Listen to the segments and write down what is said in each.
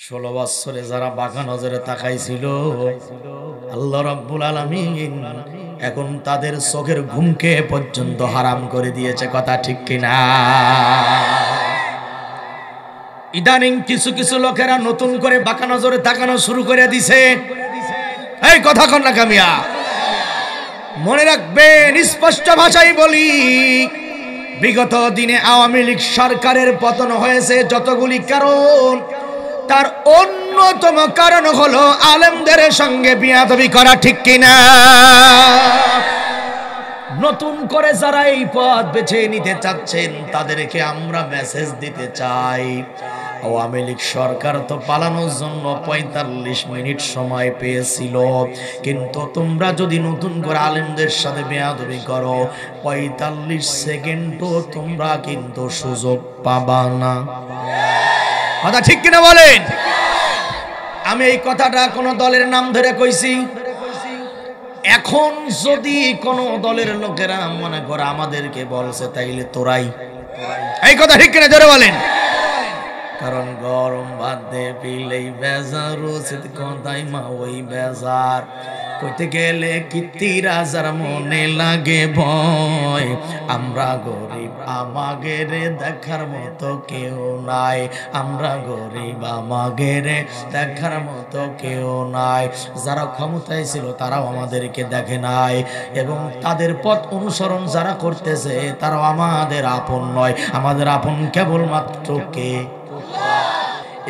16 বছরে যারা বাঁকা নজরে তাকাইছিল আল্লাহ রাব্বুল আলামিন এখন তাদের চোখের ঘুমকে পর্যন্ত হারাম করে দিয়েছে। কথা ঠিক কিনা? ইদানিং কিছু কিছু লোকেরা নতুন করে বাঁকা নজরে তাকানো শুরু করে দিছে। এই কথা কন না কামিয়া, মনে রাখবেন, স্পষ্ট ভাষায় বলি, বিগত দিনে আওয়ামী লীগ সরকারের পতন হয়েছে যতগুলি কারণ, তার অন্যতম কারণ হলো আলেমদের সঙ্গে বিয়াদবি করা। ঠিক কিনা? নতুন করে যারা এই পথ বেছে নিতে চাচ্ছেন তাদেরকে আমরা মেসেজ দিতে চাই, আওয়ামী লীগ সরকার তো পালানোর জন্য 45 মিনিট সময় পেয়েছিল, কিন্তু তোমরা যদি নতুন করে আলেমদের সাথে বেয়াদবি করো 45 সেকেন্ডও তোমরা কিন্তু সুযোগ পাবা না। কথা ঠিক কিনা বলেন? আমি এই কথাটা কোন দলের নাম ধরে কইছি। এখন যদি কোন দলের লোকেরা মনে করে আমাদেরকে বলছে, তাইলে তোরাই, এই কথা ঠিক কিনা জোরে বলেন। কারণ গরম ভাত দে পিলেই বেজার, রোসিদ কথাই মা ওই বেজার, কইতে গেলে কীর্তি রাজার মনে লাগে ভয়, আমরা গরিব আমাগের দেখার মতো কেউ নাই, আমরা গরিব আমাগের দেখার মতো কেউ নাই। যারা ক্ষমতায় ছিল তারাও আমাদেরকে দেখে নাই, এবং তাদের পথ অনুসরণ যারা করতেছে তারাও আমাদের আপন নয়। আমাদের আপন কেবলমাত্র কে?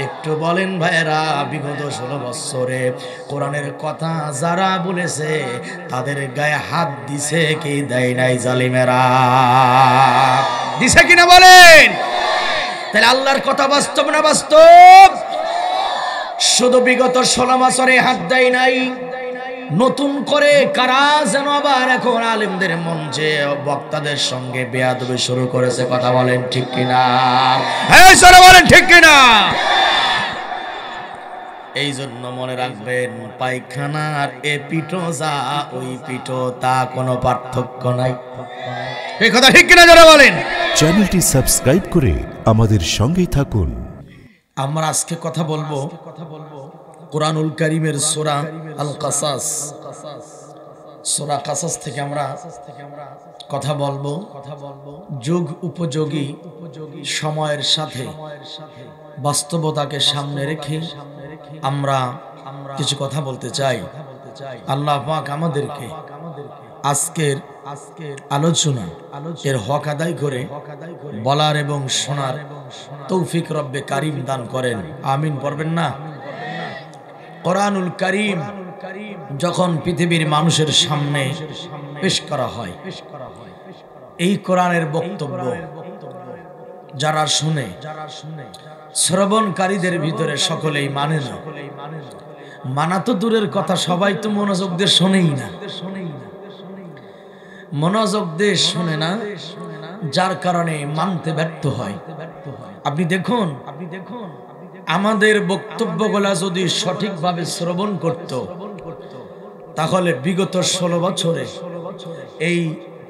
একটু বলেন ভাইরা, বিগত 16 বছরে কোরআনের কথা যারা বলেছে তাদের গায়ে হাত দিছে কি দেয় নাই? জালিমেরা দিছে কিনা বলেন? তাহলে আল্লাহর কথা বাস্তব না বাস্তব? শুধু বিগত 16 বছরে হাত দেয় নাই, নতুন করে কারা যেন আবার এখন আলেমদের মঞ্চে বক্তাদের সঙ্গে বেয়াদবি শুরু করেছে। কথা বলেন ঠিক কিনা? হ্যাঁ সরে বলেন ঠিক কিনা? এই জন্য মনে রাখবেন, পায়খানার এ পিঠো যা ওই পিঠো তা কোনো পার্থক্য নাই। এই কথা ঠিক কিনা যারা বলেন? চ্যানেলটি সাবস্ক্রাইব করে আমাদের সঙ্গেই থাকুন। আমরা আজকে কথা বলবো কোরআনুল কারীমের সূরা আল কাসাস। সূরা কাসাস থেকে আমরা কথা বলবো যুগ উপযোগী সময়ের সাথে বাস্তবতাকে সামনে রেখে আমরা কিছু কথা বলতে চাই। আল্লাহ পাক আমাদেরকে আজকের আলোচনা এর হক আদায় করে বলার এবং শোনার তৌফিক রব্বে কারিম দান করেন। আমিন পড়বেন না? কোরআনুল কারীম যখন পৃথিবীর মানুষের সামনে পেশ করা হয়, এই কোরআনের বক্তব্য যারা শুনে, শ্রবণকারীদের ভিতরে সকলেই মানে না। মানা তো দূরের কথা, সবাই তো মনোযোগ দিয়ে শোনেই না, মনোযোগ দিয়ে শোনে না, যার কারণে মানতে ব্যর্থ হয়। আপনি দেখুন, আমাদের বক্তব্যগুলা যদি সঠিকভাবে শ্রবণ করত, তাহলে বিগত 16 বছরে এই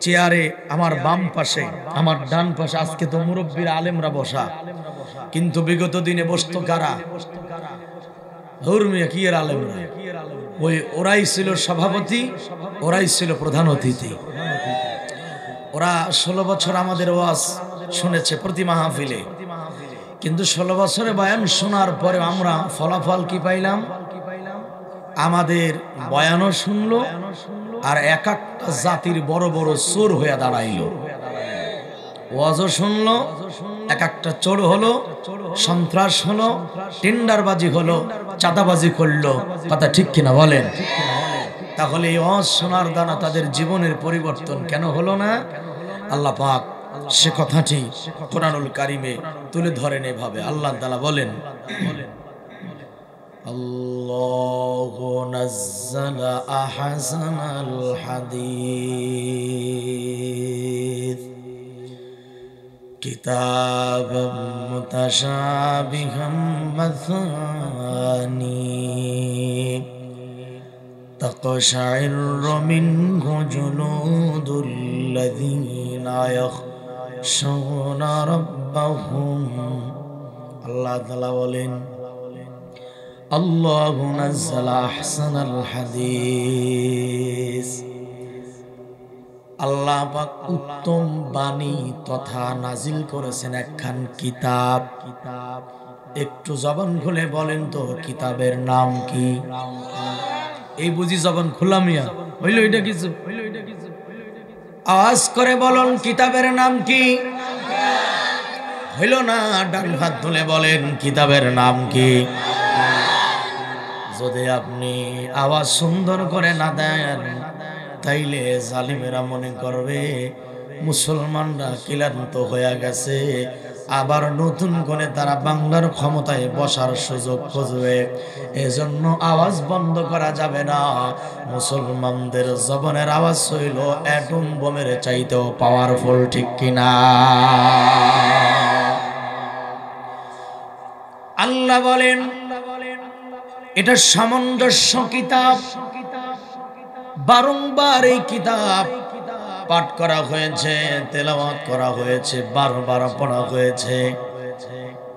চেয়ারে আমার বাম পাশে, আমার ডান পাশে, আজকে তো মুরব্বীর আলেমরা বসা, কিন্তু বিগত দিনে বসতো কারা? ধর্মীয় কি এর আলেমরা, ওরাই ছিল সভাপতি, ওরাই ছিল প্রধান অতিথি। ওরা 16 বছর আমাদের ওয়াজ শুনেছে প্রতি মাহফিলে, কিন্তু 16 বছরে বয়ান শোনার পরে আমরা ফলাফল কি পাইলাম? আমাদের বয়ানও শুনলো, আর এক একটা জাতির বড় বড় চোর হয়ে দাঁড়াইলো। ওয়াজও শুনলো, এক একটা চোর হলো, সন্ত্রাস হলো, টেন্ডারবাজি হলো, চাঁদাবাজি করলো। কথা ঠিক কিনা বলেন? তাহলে এই ওয়াজ শোনার দ্বারা তাদের জীবনের পরিবর্তন কেন হলো না? আল্লাহ পাক সে কথাটি কোরআনুল কারীমে তুলে ধরেন এভাবে। আল্লাহ তাআলা বলেন, আল্লাহু নাযালা আহসানাল হাদীস কিতাবাম মুতাশাবিহাম মাসানি তাকশাইরু মিনহু জুলুদুল্লাযীনা ইয়াখশাউনা রাব্বাহুম। আল্লাহ তাআলা বলেন, আল্লাহু নাযালা আহসানাল হাদিস। আল্লাহ পাক উত্তম বাণী তথা নাজিল করেছেন একখান কিতাব। একটু জবান খুলে বলেন তো কিতাবের নাম কি? এই বুঝি জবান খোলা মিয়া হইল এটা কিছু? আওয়াজ করে বলুন কিতাবের নাম কি? হইল না? ডান হাত তুলে বলেন কিতাবের নাম কি? যদি আপনি আওয়াজ সুন্দর করে না দেন তাইলে জালিমেরা মনে করবে মুসলমানরা ক্লান্ত হয়ে গেছে, আবার নতুন করে তারা বাংলার ক্ষমতায় বসার সুযোগ খুঁজবে। এজন্য আওয়াজ বন্ধ করা যাবে না। মুসলমানদের জবানের আওয়াজ হইল অ্যাটম বোমের চাইতেও পাওয়ারফুল, ঠিক কিনা? আল্লাহ বলেন এটা সামঞ্জস্য কিতাব। বারংবার এই কিতাব পাঠ করা হয়েছে, তেলাওয়াত করা হয়েছে, বারবার পড়া হয়েছে।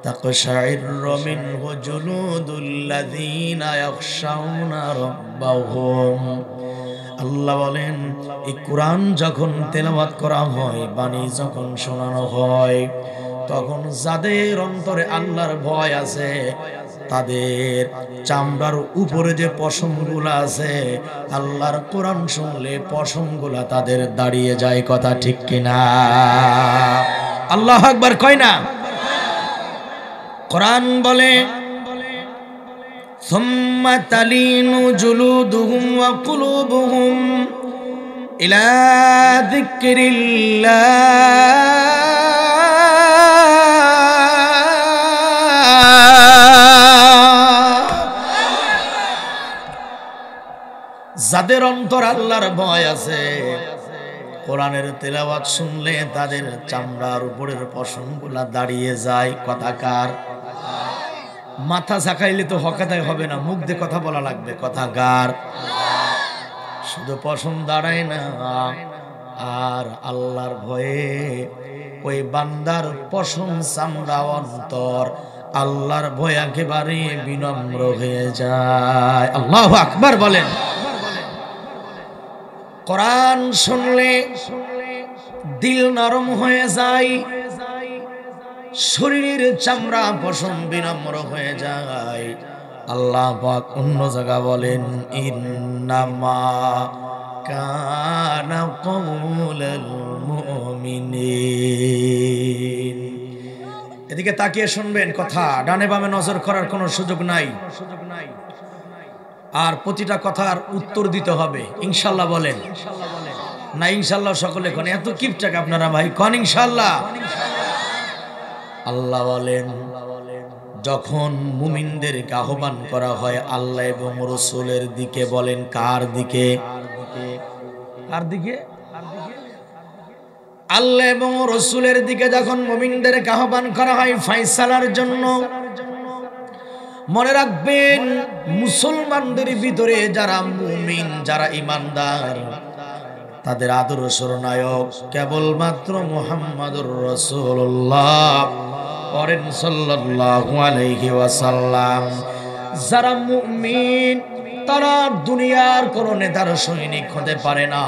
তাকশাইরু মিনহু জুলুদুল্লাযীনা ইয়াখশাউনা রাব্বাহুম। আল্লাহ বলেন এই কোরআন যখন তেলাওয়াত করা হয়, বাণী যখন শোনানো হয়, তখন যাদের অন্তরে আল্লাহর ভয় আছে তাদের চামড়ার উপরে যে পশমগুলো আছে, আল্লাহর কোরআন শুনলে পশমগুলা তাদের দাঁড়িয়ে যায়। কথা ঠিক কিনা? আল্লাহু আকবার কয় না? কোরআন বলে সুম্মা তালিনু জুলুদুহুম ওয়া কুলুবুহুম ইলা যিকরিল্লাহ। যাদের অন্তর আল্লাহর ভয় আছে, কোরআনের তেলাওয়াত শুনলে তাদের চামড়ার উপরের পশমগুলা দাঁড়িয়ে যায়। কথাকার মাথা ঝাঁকাইলে তো হকাতাই হবে না, মুখ দিয়ে কথা বলা লাগবে। কথাকার শুধু পশম দাঁড়ায় না, আর আল্লাহর ভয়ে ওই বান্দার পশম চামড়া অন্তর আল্লাহর ভয় একেবারে বিনম্র হয়ে যায়। আল্লাহু আকবার বলেন। কোরআন শুনলে দিল নরম হয়ে যায়, শরীরের চামড়া পশম বিনম্র হয়ে যায়। আল্লাহ পাক অন্য জায়গা বলেন ইন্নামা কানা কওলুল মুমিনিন। এদিকে তাকিয়ে শুনবেন কথা, ডানে বামে নজর করার কোনো সুযোগ নাই। আর প্রতিটা কথার উত্তর দিতে হবে। ইনশাআল্লাহ বলেন না? ইনশাআল্লাহ সকলে কোন এত কিপটাক আপনারা ভাই কোন ইনশাআল্লাহ? আল্লাহ বলেন যখন মুমিনদেরকে আহ্বান করা হয় আল্লাহ এবং রাসূলের দিকে, বলেন কার দিকে? কার দিকে? আল্লাহ এবং রাসূলের দিকে যখন মুমিনদেরকে আহ্বান করা হয় ফয়সালার জন্য, মনে রাখবেন মুসলমানদের ভিতরে যারা মুমিন, যারা ঈমানদার, তাদের আদর্শের নায়ক কেবলমাত্র মুহাম্মাদুর রাসূলুল্লাহ পড়েন সাল্লাল্লাহু আলাইহি ওয়াসাল্লাম। যারা মুমিন তারা দুনিয়ার কোন নেতার সৈনিক হতে পারে না।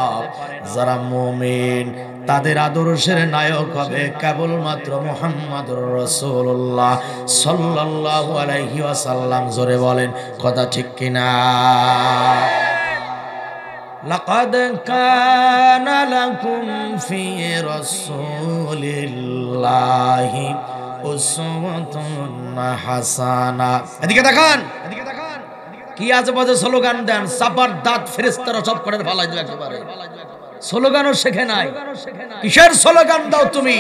যারা মুমিন তাদের আদর্শের নায়ক হবে কেবলমাত্র মুহাম্মাদুর রাসূলুল্লাহ সাল্লাল্লাহু আলাইহি ওয়াসাল্লাম। জোরে বলেন কথা ঠিক কিনা? লাকাদ কানা লাকুম ফি রাসূলিল্লাহি উসওয়াতুন হাসানা। এদিকে দেখান, কি আজে বাজে স্লোগান দেন, চাপার দাঁত ফেরেশতারা সব করে ফালাই দিল একেবারে। স্লোগানও শেখে নাই। কিসের স্লোগান দাও তুমি?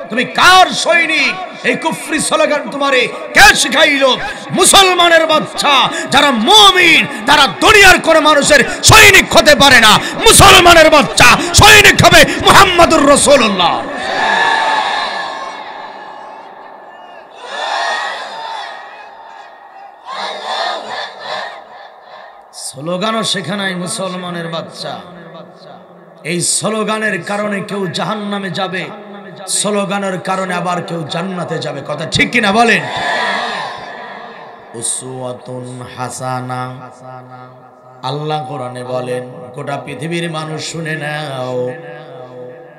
তুমি কার সৈনিক? এই কুফরি স্লোগান তোমারে কে শিখাইলো? মুসলমানের বাচ্চা যারা মুমিন তারা দুনিয়ার কোন মানুষের সৈনিক হতে পারে না। মুসলমানের বাচ্চা সৈনিক হবে মুহাম্মাদুর রাসূলুল্লাহ। স্লোগানও শেখে নাই মুসলমানের বাচ্চা। এই স্লোগানের কারণে কেউ জাহান্নামে যাবে, স্লোগানের কারণে আবার কেউ জান্নাতে যাবে। কথা ঠিক কিনা বলেন? উসওয়াতুন হাসানা। আল্লাহ কোরআনে বলেন, গোটা পৃথিবীর মানুষ শুনে নাও,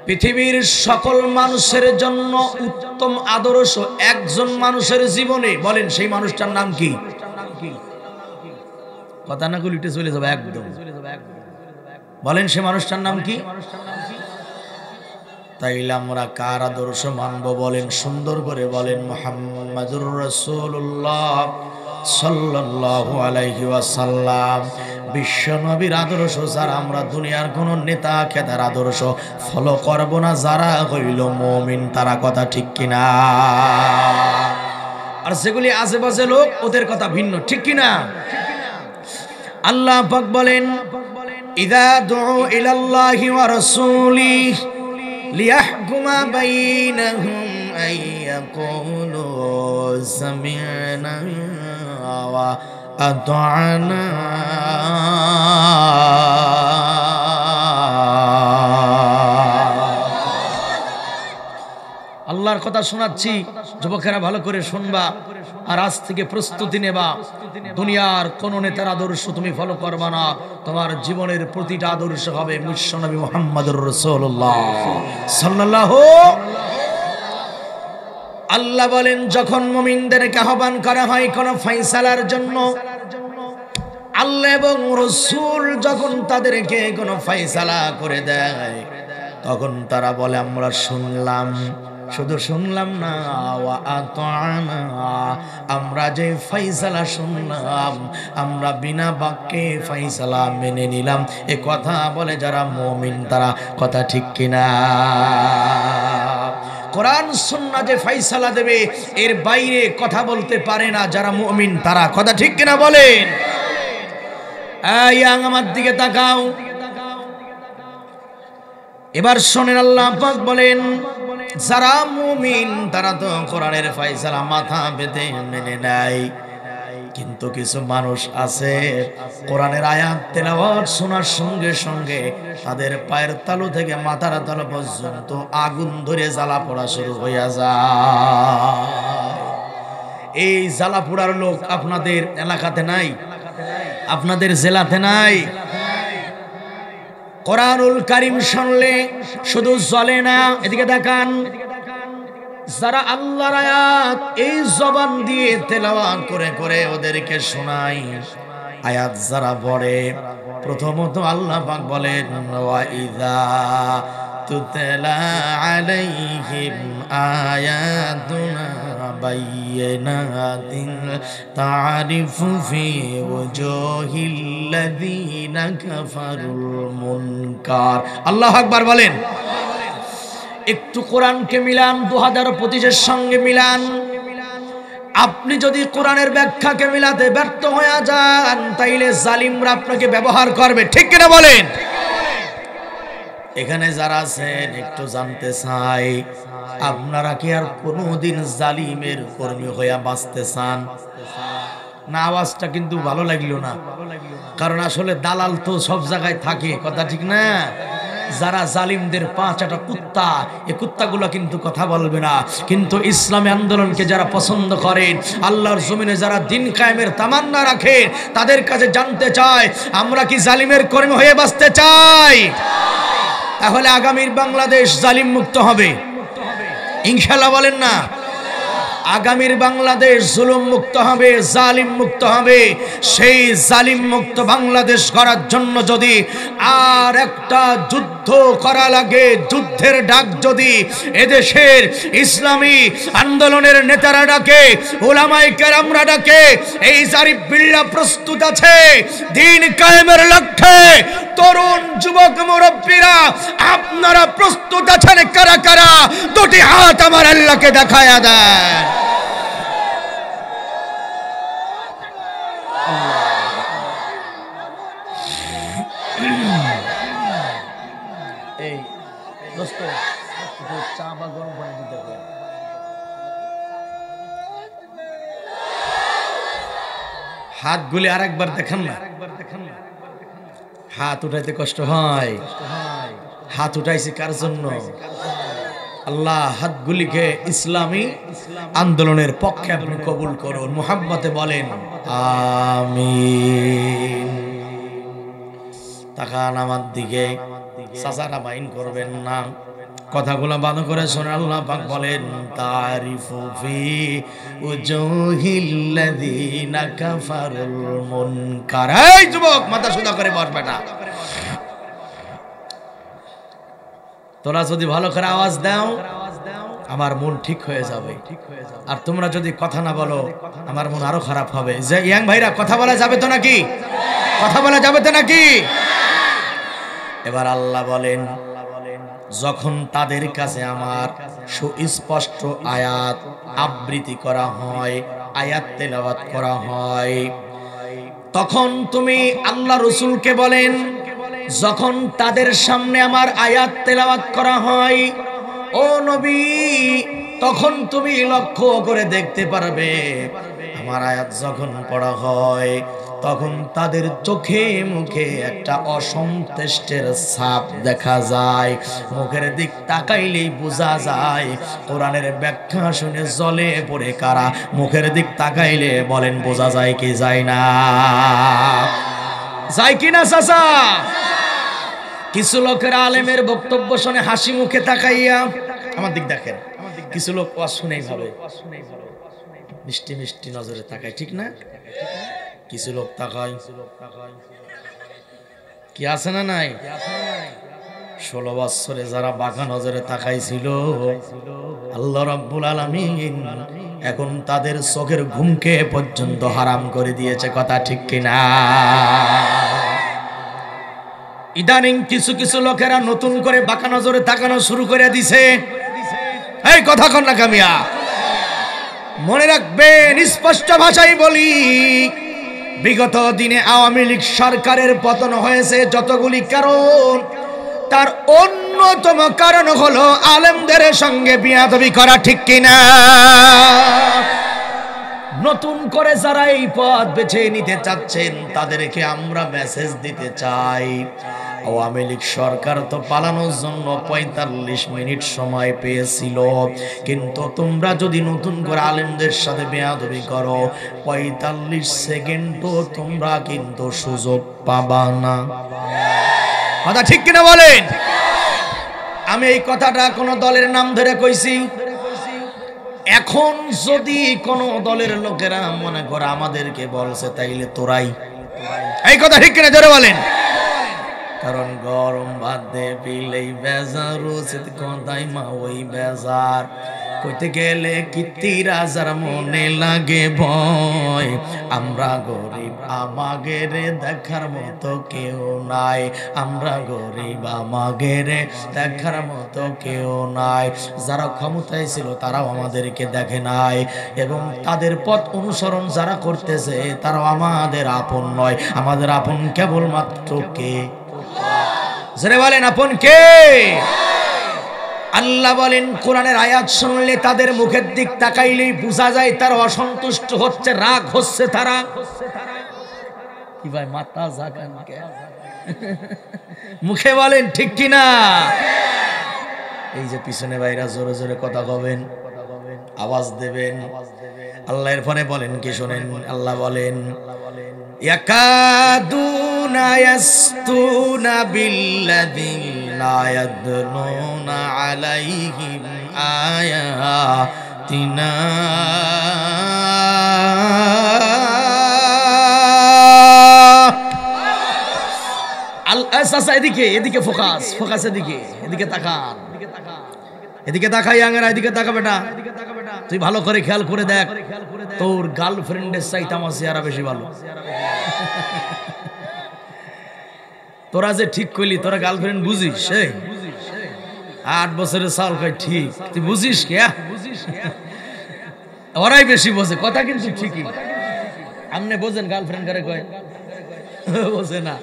পৃথিবীর সকল মানুষের জন্য উত্তম আদর্শ একজন মানুষের জীবনে, বলেন সেই মানুষটার নাম কি? কথা না গুলিতে চলে যাবে একদম। বলেন সে মানুষটার নাম কি? তাইলে আমরা কার আদর্শ মানব? বলেন সুন্দর করে বলেন, মুহাম্মাদুর রাসূলুল্লাহ সাল্লাল্লাহু আলাইহি ওয়াসাল্লাম। বিশ্ব নবীর আদর্শ যারা, আমরা দুনিয়ার কোন নেতা খেতার আদর্শ ফলো করব না, যারা হইল মুমিন তারা। কথা ঠিক কিনা? আর যেগুলি আশেপাশে লোক, ওদের কথা ভিন্ন, ঠিক কিনা? আল্লাহ পাক বলেন, ইযা দুউ ইলাল্লাহি ওয়া রাসূলিহি লিয়াহকুমা বাইনাহুম আইয়াকুলু সামি'না ওয়া আতা'না। আল্লাহর কথা শোনাচ্ছি, যুবকেরা ভালো করে শুনবা, আর আজ থেকে প্রস্তুতি নেবা। দুনিয়ার কোন নেতার আদর্শ তুমি ফলো করবা না, তোমার জীবনের প্রতিটা আদর্শ হবে বিশ্বনবী মুহাম্মদুর রাসূলুল্লাহ সাল্লাল্লাহু। আল্লাহ বলেন, যখন মুমিনদেরকে আহ্বান করা হয় কোন ফয়সালার জন্য, আল্লাহ এবং রাসূল যখন তাদেরকে কোন ফয়সালা করে দেয়, তখন তারা বলে আমরা শুনলাম। শুধু শুনলাম না, ওয়া আতা'না, আমরা যে ফয়সালা শুনলাম আমরা বিনা বাক্যে ফয়সালা মেনে নিলাম। এ কথা বলে যারা মুমিন তারা। কথা ঠিক কিনা? কোরআন সুন্নাহ যে ফয়সালা দেবে এর বাইরে কথা বলতে পারে না যারা মুমিন তারা। কথা ঠিক কিনা বলেন? আয়াং আমার দিকে তাকাও, এবার শোনেন। আল্লাহ পাক বলেন, যারা মুমিন তারা তো কোরআনের ফয়সালা মাথা পেতে মেনে নেয়, কিন্তু কিছু মানুষ আছে কোরআনের আয়াত তেলাওয়াত শোনার সঙ্গে সঙ্গে তাদের পায়ের তালু থেকে মাথার তালু পর্যন্ত আগুন ধরে জ্বালা পোড়া শুরু হইয়া যায়। এই জ্বালা পোড়ার লোক আপনাদের এলাকাতে নাই, আপনাদের জেলাতে নাই। কোরআনুল কারীম শুনলে শুধু জ্বলে না, এদিকে দেখান, যারা আল্লাহর আয়াত এই জবান দিয়ে তেলাওয়াত করে করে ওদেরকে শোনায়, আয়াত যারা পড়ে, প্রথমত আল্লাহ পাক বলেন, ওয়া ইযা তুতলা আলাইহিম আয়াতুনা বায়্যিনাতিন তারিফু ফি ওয়াজহিল্লাযীনা কাফারুল মুনকার। আল্লাহু আকবার বলেন। একটু কোরআনকে মিলান 2025-এর সঙ্গে মিলান। আপনি যদি কোরআনের ব্যাখ্যাকে মিলাতে ব্যর্থ হয়ে যান, তাইলে জালিমরা আপনাকে ব্যবহার করবে। ঠিক কিনা বলেন? এখানে যারা আছেন একটু জানতে চাই, আপনারা কি আর কোনোদিন জালিমের কর্মী হয়ে বাঁচতে চান না? আওয়াজটা কিন্তু ভালো লাগলো না, কারণ আসলে দালাল তো সব জায়গায় থাকে। কথা ঠিক না? যারা জালিমদের পাঁচটা কুত্তা, এই কুত্তাগুলো কিন্তু কথা বলবে না, কিন্তু ইসলামী আন্দোলনকে যারা পছন্দ করেন, আল্লাহর জমিনে যারা দিন কায়েমের তামান্না রাখেন, তাদের কাছে জানতে চায়, আমরা কি জালিমের কর্মী হয়ে বাঁচতে চাই? তাহলে আগামীর বাংলাদেশ জালিম মুক্ত হবে ইনশাআল্লাহ। বলেন না? আগামীর বাংলাদেশ জুলুম মুক্ত হবে, জালিম মুক্ত হবে। সেই জালিম মুক্ত বাংলাদেশ করার জন্য যদি আর একটা যুদ্ধ করা লাগে, যুদ্ধের ডাক যদি এদেশের ইসলামী আন্দোলনের নেতারা ডাকে, উলামায়ে কেরামরা ডাকে, এই জারিফ বিল্লাহ প্রস্তুত আছে দিন কায়েমের লক্ষ্যে। তরুণ যুবক মুরব্বীরা, আপনারা প্রস্তুত আছেন? কারা কারা দুটি হাত আমার আল্লাহকে দেখায়া দেন। এই দোস্ত, চা বা গরম পানি দিতে হবে। হাতগুলি আরেকবার দেখান না, হাত উঠাইতে কষ্ট হয়। হাত উঠাইছি কার জন্য? আল্লাহ হাতগুলিকে ইসলামী আন্দোলনের পক্ষে আপনি কবুল করুন, মুহাব্বতে বলেন আমিন। তাকান আমার দিকে, চাচারা মাইন করবেন না, কথাগুলো ভালো করে শুনে। আল্লাহ পাক বলেন তারিফু ফি উজুহিল্লাযিনা কাফারুল মুনকার। এই যুবক, মাথা সোজা করে বস বেটা। তোরা যদি ভালো করে আওয়াজ দাও আমার মন ঠিক হয়ে যাবে, আর তোমরা যদি কথা না বলো আমার মন আরো খারাপ হবে। যে ইয়াং ভাইরা, কথা বলা যাবে তো নাকি? কথা বলা যাবে তো নাকি? এবার আল্লাহ বলেন, যখন তাদের কাছে আমার সুস্পষ্ট আয়াত আবৃত্তি করা হয়, আয়াত তেলাওয়াত করা হয়, তখন তুমি আল্লাহ রাসূলকে বলেন, যখন তাদের সামনে আমার আয়াত তেলাওয়াত করা হয় ও নবী, তখন তুমি লক্ষ্য করে দেখতে পারবে আমার আয়াত যখন পড়া হয় তখন তাদের চোখে মুখে একটা অসন্তুষ্টের ছাপ দেখা যায়। মুখের দিক তাকাইলেই বোঝা যায় কোরআনের ব্যাখ্যা শুনে জ্বলে পড়ে কারা। মুখের দিক তাকাইলে বলেন বোঝা যায় কি যায় না? যায় কিনা চাচা? কিছু লোকের আলেমের বক্তব্য শুনে হাসি মুখে তাকাইয়া, আমার দিক দেখেন, কিছু লোক ওয়াজ শুনেই ভাবে মিষ্টি মিষ্টি নজরে তাকায়, ঠিক না? কিছু লোক তাকায় কি আছে না নাই? 16 বছরে যারা বাঁকা নজরে তাকাইছিল আল্লাহ রাব্বুল আলামিন এখন তাদের চোখের ঘুমকে পর্যন্ত হারাম করে দিয়েছে, কথা ঠিক কিনা? ইদানিং কিছু কিছু লোকেরা নতুন করে বাঁকা নজরে তাকানো শুরু করে দিছে। এই কথা কন না কামিয়া, মনে রাখবেন, স্পষ্ট ভাষায় বলি, বিগত দিনে আওয়ামী লীগ সরকারের পতন হয়েছে যতগুলি কারণ, তার অন্যতম কারণ হলো আলেমদের সঙ্গে বিয়াদবি করা, ঠিক কিনা? নতুন করে যারা এই পথ বেছে নিতে চাচ্ছেন তাদেরকে আমরা মেসেজ দিতে চাই, আওয়ামী লীগ সরকার তো পালানোর জন্য 45 মিনিট সময় পেয়েছিল, কিন্তু তোমরা যদি নতুন করে আলেমদের সাথে বেয়াদবি করো 45 সেকেন্ডও তোমরা কিন্তু সুযোগ পাবা না। কথা ঠিক কিনা বলেন? আমি এই কথাটা কোন দলের নাম ধরে কইছি। এখন যদি কোন দলের লোকেরা মনে করে আমাদেরকে বলছে তাইলে তোরাই, এই কথা ঠিক কিনা জোরে বলেন? কারণ গরম ভাত দে পিলেই বেজার, উচিত কথাই মা ওই বেজার, কইতে গেলে কীর্তি রাজার মনে লাগে ভয়, আমরা গরিব আমাদের দেখার মতো কেউ নাই, আমরা গরিব আমাদের দেখার মতো কেউ নাই। যারা ক্ষমতায় ছিল তারাও আমাদেরকে দেখে নাই, এবং তাদের পথ অনুসরণ যারা করতেছে তারাও আমাদের আপন নয়। আমাদের আপন কেবলমাত্র কে? যারা বলেন আপন কে? আল্লাহ বলেন, কোরআনের আয়াত শুনলে তাদের মুখের দিক তাকাইলেই বোঝা যায় তারা অসন্তুষ্ট হচ্ছে, রাগ হচ্ছে তারা। কি ভাই মাথা জাগান কে? মুখে বলেন ঠিক কিনা? এই যে পিছনে ভাইরা জোরে জোরে কথা কবেন, আওয়াজ দেবেন, আল্লাহ এর ফোনে বলেন কি শোনেন? আল্লাহ বলেন, ইয়াকাদুনা ইয়াসতুনা বিল্লাযিনা ইয়াদলুনা আলাইহিম আয়াতিনা আচ্ছা এদিকে, এদিকে ফোকাস, ফোকাস এদিকে, এদিকে তাকান, এদিকে তাকাই, আঙ্গেরা এদিকে তাকা বেটা, তুই ভালো করে খেয়াল করে দেখ, তোর গার্লফ্রেন্ডের চাইতে আমার চেহারা বেশি ভালো। তোরা যে ঠিক কইলি, তোরা গার্লফ্রেন্ড বুঝিস? 8 বছরের চাল কয় ঠিক, তুই বুঝিস কে? ওরাই বেশি বোঝে কথা, কিন্তু ঠিকই। আপনি বোঝেন গার্লফ্রেন্ড করে কয়? বোঝে না,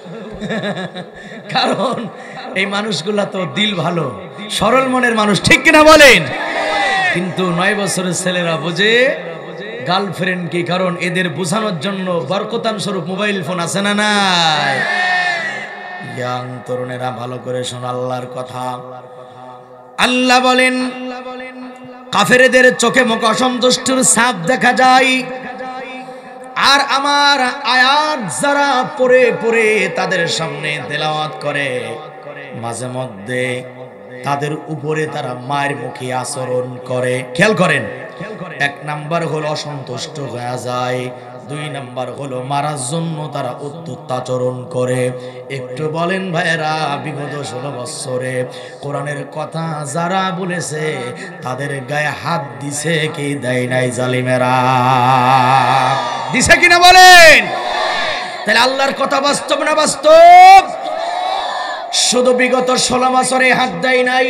কারণ এই মানুষগুলা তো দিল ভালো, সরল মনের মানুষ, ঠিক কিনা বলেন? কিন্তু 9 বছরের ছেলেরা বোঝে গার্লফ্রেন্ড কি, কারণ এদের বোঝানোর জন্য বরকতান স্বরূপ মোবাইল ফোন আছে না নাই? ইয়াং তরুণেরা ভালো করে শোনো আল্লাহর কথা। আল্লাহ বলেন, কাফেরদের চোখে মুখে অসন্তুষ্টির ছাপ দেখা যায়। আর আমার আয়াত যারা পড়ে পড়ে তাদের সামনে তেলাওয়াত করে, মাঝে মধ্যে তাদের উপরে তারা মায়ের মুখে আচরণ করে। খেয়াল করেন, 1 নাম্বার হলো অসন্তুষ্ট হয়ে যায়, 2 নাম্বার হলো মারার জন্য তারা উদ্যত আচরণ করে। একটু বলেন ভাইরা, বিগত 16 বছরে কোরআনের কথা যারা বলেছে তাদের গায়ে হাত দিছে কি দেয় নাই জালিমেরা? দিছে কিনা বলেন? তাহলে আল্লাহর কথা বাস্তব না বাস্তব? শুধু বিগত 16 বছরে হাত দেয় নাই,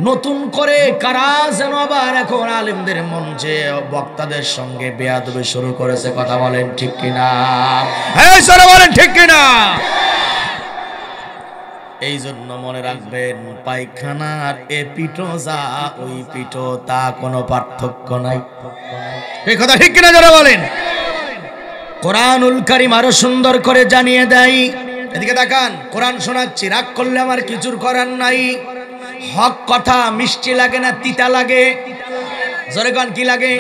নতুন করে কারা যেন আবার এখন আলেমদের মঞ্চে বক্তাদের সঙ্গে বেয়াদবি শুরু করেছে। কথা বলেন ঠিক কিনা? এই সরে বলেন ঠিক কিনা? এই জন্য মনে রাখবেন, পায়খানার এ পিঠো যা ওই পিঠো তা কোনো পার্থক্য নাই। এই কথা ঠিক কিনা যারা বলেন? কোরআনুল কারীম আরো সুন্দর করে জানিয়ে দেয়। এদিকে তাকান, কোরআন শোনাচ্ছি, রাগ করলে আমার কিছুর করার নাই। হক কথা মিষ্টি লাগে না তিতা লাগে? জোরে কোন কি লাগে?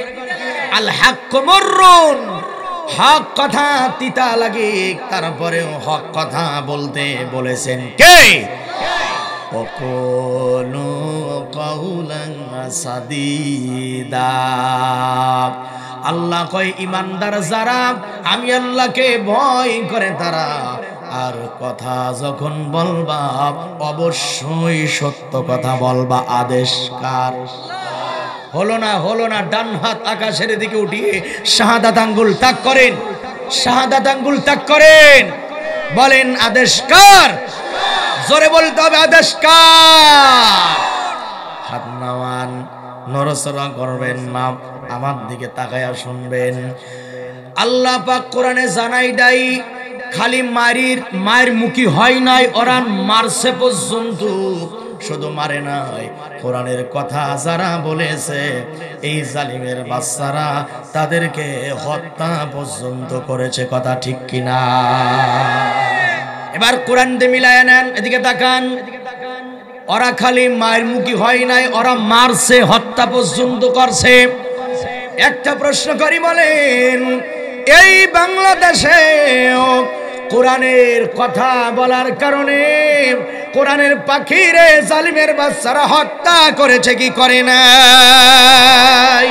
আল হাক্কু মুররুন, হক কথা তিতা লাগে, তারপরেও হক কথা বলতে বলেছেন কে? ওয়াকুলু কাউলান সাদীদা। আল্লাহ কয়, ইমানদার যারা, আমি আল্লাহকে ভয় করে তারা, আর কথা যখন বলবা অবশ্যই সত্য কথা বলবা। আদেশ কার? হলো না, হলো না। ডান হাত আকাশের দিকে উঠিয়ে শাহাদাত আঙ্গুল তাক করেন, শাহাদাত আঙ্গুল তাক করেন, বলেন আদেশ কার? জোরে বলতে হবে, আদেশ কার? হাত নামান, নড়াচড়া করবেন না, আমার দিকে তাকায়া শুনবেন। আল্লাহ পাক কোরআনে জানাই দেয়, খালি মায়ের মুখী হয় নাই, ওরা মারছে পর্যন্ত। শুধু মারে নাই, কোরআনের কথা যারা বলেছে এই জালিমের বাচ্চারা তাদেরকে হত্যা পর্যন্ত করেছে। কথা ঠিক কিনা? এবার কোরআন দিয়ে মিলায় নেন, এদিকে তাকান। ওরা খালি মায়ের মুখী হয় নাই, ওরা মারছে, হত্যা পর্যন্ত করছে। একটা প্রশ্ন করি, বলেন এই বাংলাদেশে কোরআনের কথা বলার কারণে কোরআনের পাখিরে জালিমের বাচ্চারা হত্যা করেছে কি করে নাই?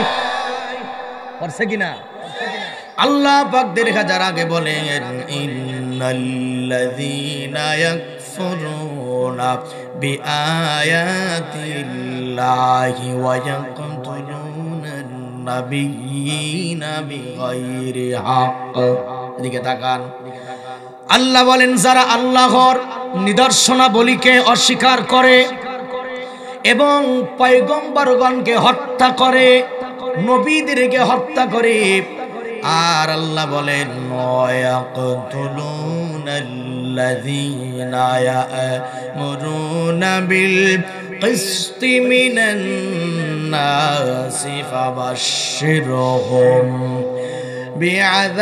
করছে কিনা? আল্লাহ পাক 1000 আগে বলেন, ইন্নাল্লাযীনা ইয়াকফুরুনা বিআয়াতিল্লাহি ওয়া ইয়াকতুলুনান নাবিয়্যিনা বিগাইরি হক। এদিকে তাকান, আল্লাহ বলেন যারা আল্লাহর নিদর্শনাবলীকে অস্বীকার করে এবং পয়গম্বরগণকে হত্যা করে, নবীদেরকে হত্যা করে, আর আল্লাহ বলেন ওয়ায়াকতুলুনাল্লাযীনা ইয়া'মুরুনা বিল কিসতি মিনান নাসি ফাবাশশিরহুম বিআযাবিন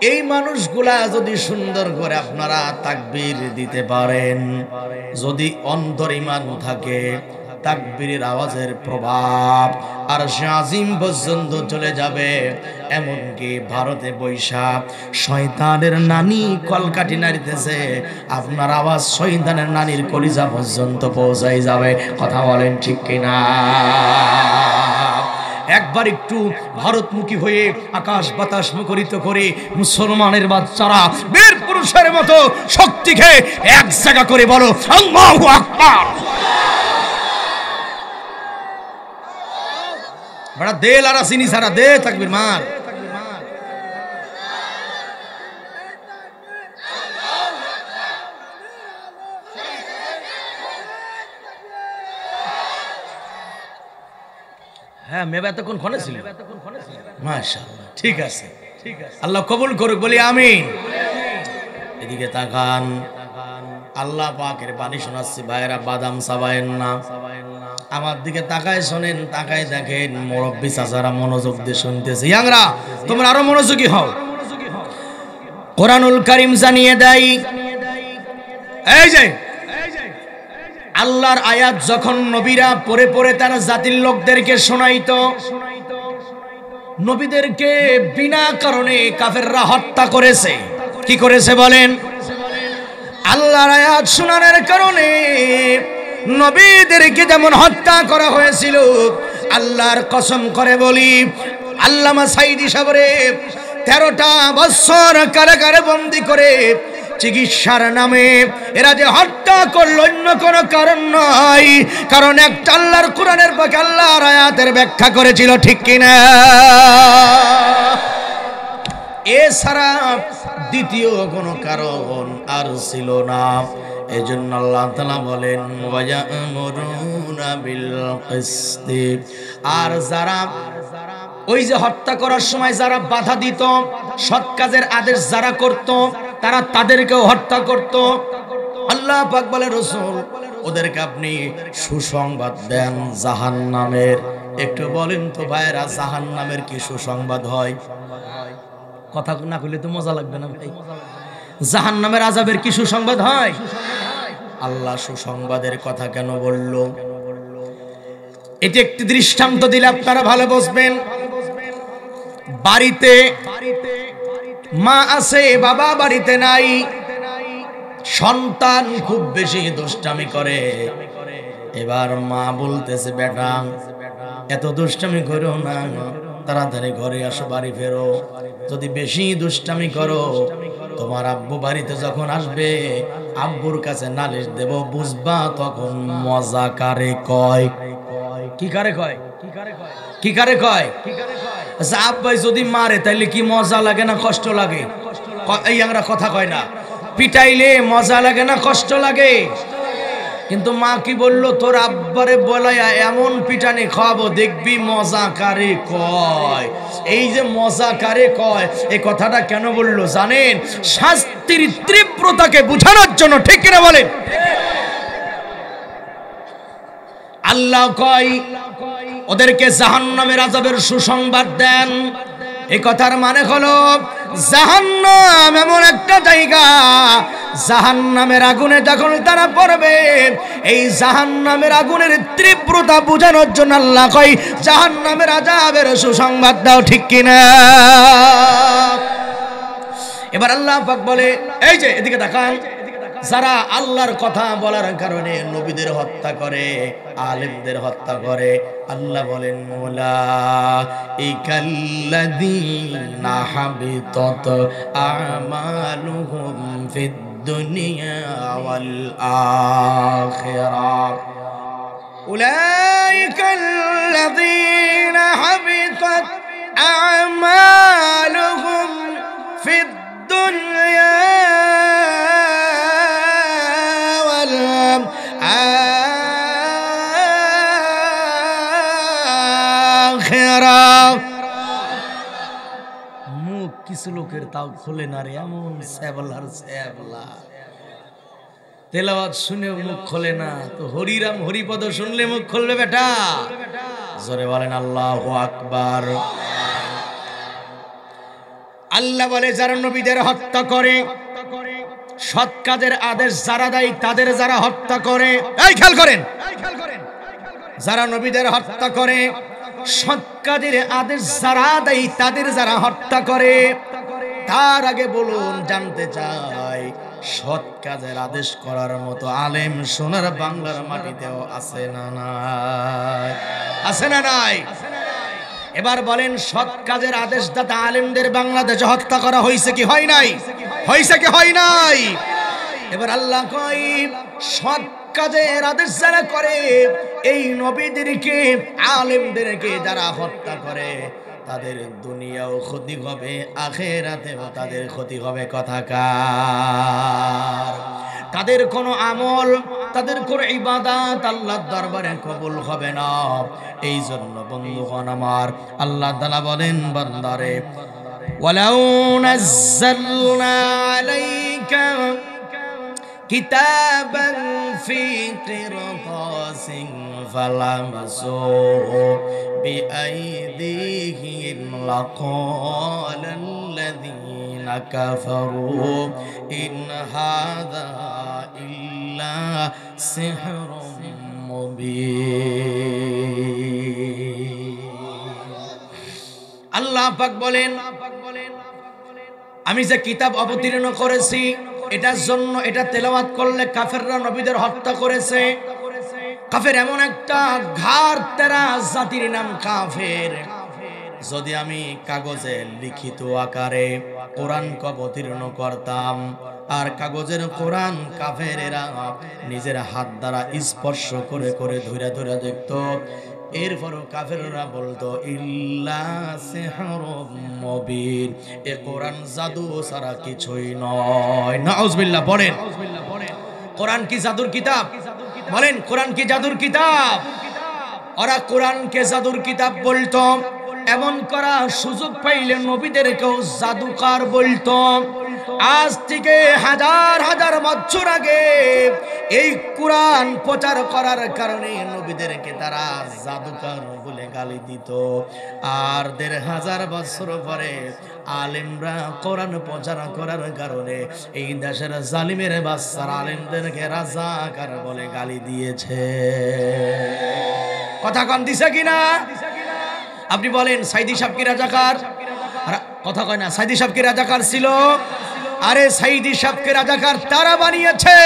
এই মানুষগুলা যদি সুন্দর করে আপনারা তাকবীর দিতে পারেন, যদি অন্তর ঈমান থাকে, তাকবীরের আওয়াজের প্রভাব আরশে আজিম পর্যন্ত চলে যাবে। এমনকি ভারতে বৈশা শয়তানের নানি কলকাঠি নাড়িতেছে, আপনার আওয়াজ শয়তানের নানির কলিজা পর্যন্ত পৌঁছাই যাবে। কথা বলেন ঠিক কিনা? একবার একটু ভারতমুখী হয়ে আকাশ বাতাস মুখরিত করে মুসলমানের বাচ্চারা বীর পুরুষের মতো শক্তি খেয়ে এক জায়গা করে বলো আল্লাহু আকবার। বড় দেল আর আসিনি সারা দে তাকবীর মার। হ্যাঁ, মেবা এতক্ষণ ক্ষণে ছিল। মাশাআল্লাহ, ঠিক আছে, ঠিক আছে, আল্লাহ কবুল করুক, বলি আমিন। এদিকে তাকান, আল্লাহ পাকের বাণী শোনাচ্ছি ভাইরা, বাদাম চাবায়েন না। আমার দিকে তাকায় শোনেন, তাকায় দেখেন মুরব্বি চাচারা মনোযোগ দিয়ে শুনতেছে। ইয়াংরা তোমরা আরো মনোযোগী হও। কোরআনুল কারীম জানিয়ে দেয়, এই যে আল্লাহর আয়াত যখন নবীরা পড়ে পড়ে তারা জাতির লোকদেরকে শোনাইতো, নবীদেরকে বিনা কারণে কাফেররা হত্যা করেছে। কি করেছে বলেন? আল্লাহর আয়াত শোনানোর কারণে নবীদেরকে যেমন হত্যা করা হয়েছিল, আল্লাহর কসম করে বলি, আল্লামা সাইদি সাবরে 13টা বছর কারাগারে বন্দী করে চিকিৎসার নামে এরা যে হত্যা করলো অন্য কোনো কারণ নয়, কারণ একটা আল্লাহর কোরআনের পাকে আল্লাহর আয়াতের ব্যাখ্যা করেছিল, ঠিক কিনা? এছাড়া দ্বিতীয় কোনো কারণ আর ছিল না। এজন্য আল্লাহ তাআলা বলেন ওয়ায়ামুরুনা বিল কিসতি, আর যারা ওই যে হত্যা করার সময় যারা বাধা দিত, সৎ কাজের আদেশ যারা করত, তারা তাদেরকেও হত্যা করত। আল্লাহ পাক বলে রাসূল ওদেরকে আপনি সুসংবাদ দেন জাহান্নামের। একটু বলেন তো ভাইরা, জাহান্নামের কি সুসংবাদ হয়? কথা না কইলে তো মজা লাগবে না ভাই। জাহান্নামের আযাবের কি সুসংবাদ হয়? আল্লাহ সুসংবাদের কথা কেন বলল? এটি একটি দৃষ্টান্ত দিলে আপনারা ভালো বুঝবেন। বাড়িতে মা আছে, বাবা বাড়িতে নাই, সন্তান খুব বেশি দুষ্টামি করে। এবার মা বলতেছে, বেটা এত দুষ্টামি করো না, তাড়াতাড়ি ঘরে আসো, বাড়ি ফেরো। যদি বেশি দুষ্টামি করো, তোমার আব্বু বাড়িতে যখন আসবে আব্বুর কাছে নালিশ দেব, বুঝবা তখন মজা কারে কয়। কি কারে কয়? কি কারে কয়? আচ্ছা আব্বাই যদি মারে তাইলে কি মজা লাগে না কষ্ট লাগে? এই আমরা কথা কয় না, পিটাইলে মজা লাগে না কষ্ট লাগে? কিন্তু মা কি বলল, তোর আব্বারে বলাইয়া এমন পিটানি খাওয়াবো দেখবি মজা কারে কয়। এই যে মজা কারে কয় এই কথাটা কেন বললো জানেন? শাস্তির তীব্রতাকে বোঝানোর জন্য, ঠিক কিনা বলেন? আল্লাহ কয় ওদেরকে জাহান্নামের আযাবের সুসংবাদ দেন। এই কথার মানে হলো জাহান্নাম এমন একটা জায়গা, জাহান্নামের আগুনে যখন তারা পড়বে, এই জাহান্নামের আগুনের তীব্রতা বোঝানোর জন্য আল্লাহ কয় জাহান্নামের আযাবের সুসংবাদ দাও, ঠিক কিনা? এবার আল্লাহ পাক বলে, এই যে এদিকে তাকান, যারা আল্লাহর কথা বলার কারণে নবীদের হত্যা করে, আলেমদের হত্যা করে, আল্লাহ বলেন উলাইকাল্লাযীনা হাবিতাত আমালুহুম ফিদ দুনিয়া ওয়াল আখিরাহ, উলাইকাল্লাযীনা হাবিতাত আমালুহুম ফিদ দুনিয়া মুখ কিছু লোকের তাও খোলে না রে, এমন স্যাবলার স্যাবলা, তেলাওয়াত শুনে মুখ খোলে না, তো হরিরাম হরিপদ শুনলে মুখ খুলবে বেটা? জোরে বলেন আল্লাহু আকবার। আল্লাহ বলে যারা নবীদের হত্যা করে, সৎ কাজের আদেশ যারা দেয় তাদের যারা হত্যা করে, এই খেয়াল করেন, যারা নবীদের হত্যা করে, সৎ কাজের আদেশ যারা দেয় তাদের যারা হত্যা করে, তার আগে বলুন জানতে চাই সৎ কাজের আদেশ করার মতো আলেম সোনার বাংলার মাটিতেও আছে না নাই? আছে না নাই? এবার বলেন সৎ কাজের আদেশদাতা আলেমদের বাংলাদেশে হত্যা করা হয়েছে কি হয় নাই? হয়েছে কি হয় নাই? এবার আল্লাহ কয় সৎ কাজের আদেশ যারা করে, এই নবীদেরকে আলেমদেরকে যারা হত্যা করে, তাদের দুনিয়াও ক্ষতি হবে, আখিরাতেও তাদের ক্ষতি হবে। কথাকার তাদের কোনো আমল, তাদের কোনো ইবাদত আল্লাহর দরবারে কবুল হবে না। এই জন্য বন্ধুগণ আমার, আল্লাহ তাআলা বলেন বান্দারে, ওয়ালাউ নাযালনা আলাইকা কিতাবান ফি কিরতাসিন ফালামসুহু বিআইদিহিম লাকালাল্লাযীনা কাফারু ইন হাযা ইল্লা সিহরুম মুবিন। আল্লাহ পাক বলেন, আমি যে কিতাব অবতীর্ণ করেছি এটার জন্য, এটা তেলাওয়াত করলে কাফেররা নবীদের হত্যা করেছে। কাফের এমন একটা ঘাড় তেরা জাতির নাম কাফের। যদি আমি কাগজে লিখিত আকারে কোরআনকে অবতীর্ণ করতাম আর কাগজের কোরআন কাফেরেরা নিজের হাত দ্বারা স্পর্শ করে করে ধরে ধরে দেখত, এরপরও কাফেররা বলতো ইল্লা সিহরুম মুবিন, এ কোরআন জাদু ছাড়া কিছুই নয়। নাউজুবিল্লাহ। বলেন কোরআন কি জাদুর কিতাব? বলেন কোরআন কি জাদুর কিতাব? ওরা কোরআনকে জাদুর কিতাব বলতো। এমন করা সুযোগ পাইলে নবীদেরকেও জাদুকার বলতো। আজ থেকে হাজার হাজার বছর আগে এই কোরআন প্রচার করার কারণে নবীদেরকে তারা জাদুকার বলে গালি দিত। আর ১৫০০ বছর পরে আলেমরা কোরআন প্রচার করার কারণে এই দেশের জালিমের বাচ্চারা আলেমদেরকে রাজাকার বলে গালি দিয়েছে। কথা কন দিছে কিনা? আপনি বলেন সাইদি সাহেব কি রাজাকার? কথা কয় না। সাইদি সাহেব কি রাজাকার ছিল? আরে সাইদি সাহেবকে রাজাকার তারা বানিয়েছে,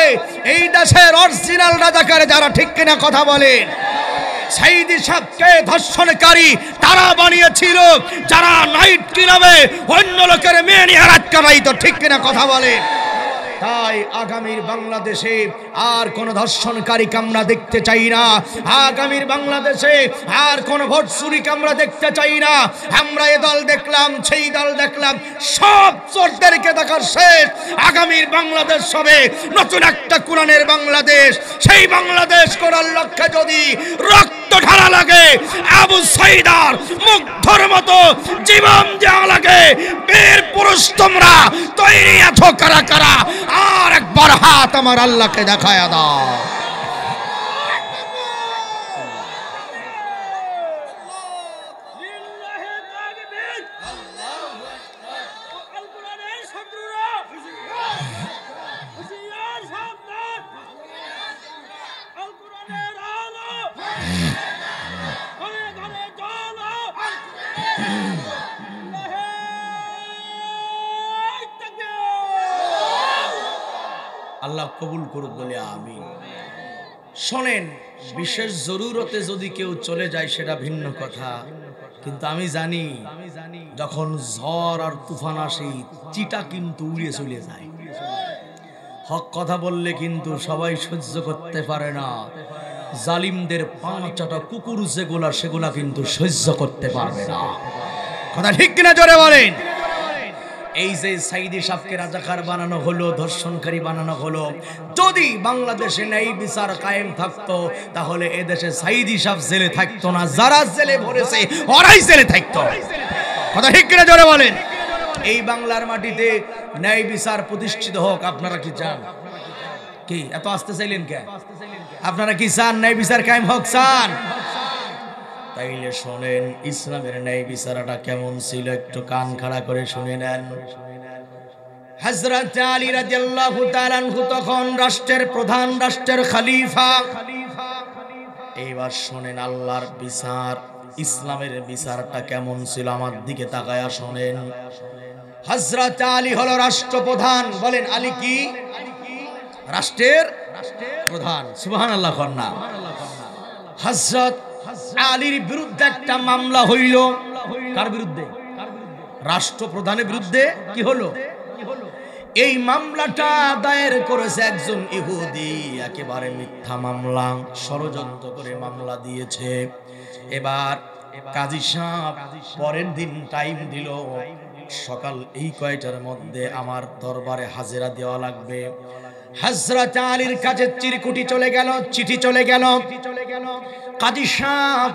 এই দেশের অরিজিনাল রাজাকার যারা। ঠিক কিনা কথা বলেন? সাইদি সাহেবকে ধর্ষণকারী তারা বানিয়েছিল যারা নাইট ক্লাবে অন্য লোকের মেয়ে নিয়ে রাত কাটাইতো। ঠিক কিনা কথা বলেন? তাই আগামীর বাংলাদেশে আর কোন ধর্ষণকারীকে আমরা দেখতে চাই না। আগামীর বাংলাদেশে আর কোন ভোট চুরিকে আমরা দেখতে চাই না। আমরা এ দল দেখলাম, সেই দল দেখলাম, সব চোরদেরকে দেখার শেষ। আগামীর বাংলাদেশ হবে নতুন একটা কোরআনের বাংলাদেশ। সেই বাংলাদেশ করার লক্ষ্যে যদি রক্ত ঢালা লাগে, আবু সাইদার মুগ্ধর মতো জীবন দেওয়া লাগে, বীর পুরুষ তোমরা তৈরি আছো কারা কারা? আর একবার হাত আমার আল্লাহকে দেখায়া দাও। আল্লাহ কবুল করুক বলে আমিন। শোনেন, বিশেষ জরুরতে যদি কেউ চলে যায় সেটা ভিন্ন কথা, কিন্তু আমি জানি যখন ঝড় আর তুফান আসে চিটা কিন্তু উড়ে চলে যায়। হক কথা বললে কিন্তু সবাই সহ্য করতে পারে না। জালিমদের পাঁচটা কুকুর যেগুলা সেগুলা কিন্তু সহ্য করতে পারবে না। কথা ঠিক কিনা জোরে বলেন? এই যে সাইদি সাহেবকে রাজাকার বানানো হলো, ধর্ষণকারী বানানো হলো, যদি বাংলাদেশে ন্যায় বিচার কায়েম থাকতো তাহলে এদেশে সাইদি সাহেব জেলে থাকতো না, যারা জেলে ভরেছে ওরাই জেলে থাকতো। কথা ঠিক কিনা জোরে বলেন? এই বাংলার মাটিতে ন্যায় বিচার প্রতিষ্ঠিত হোক। আপনারা কি চান? কি এত আসতে চাইলেন কেন? আপনারা কি চান ন্যায় বিচার কায়েম হোক? চান? তাইলে শোনেন ইসলামের ন্যায় বিচারটা কেমন ছিল, একটু কান খাড়া করে শুনে নেন। হযরত আলী রাদিয়াল্লাহু তাআলা আনহু তখন রাষ্ট্রের প্রধান, রাষ্ট্রের খলিফা। এইবার শোনেন আল্লাহর বিচার, ইসলামের বিচারটা কেমন ছিল, আমার দিকে তাকায়া শোনেন। হযরত আলী হলো রাষ্ট্রপ্রধান। বলেন আলী কি? রাষ্ট্রের প্রধান। সুবহানাল্লাহ কন্যা। হযরত আলীর বিরুদ্ধে একটা মামলা হইল। কার বিরুদ্ধে? রাষ্ট্রপ্রধানের বিরুদ্ধে। কি হলো? এই মামলাটা দায়ের করেছে একজন ইহুদি। একেবারে মিথ্যা মামলা, ষড়যন্ত্র করে মামলা দিয়েছে। এবার কাজী সাহেব পরের দিন টাইম দিল, সকাল এই কয়টার মধ্যে আমার দরবারে হাজিরা দেওয়া লাগবে। হযরত আলীর কাছে চিরকুটি চলে গেল, চিঠি চলে গেল। কাজী সাহেব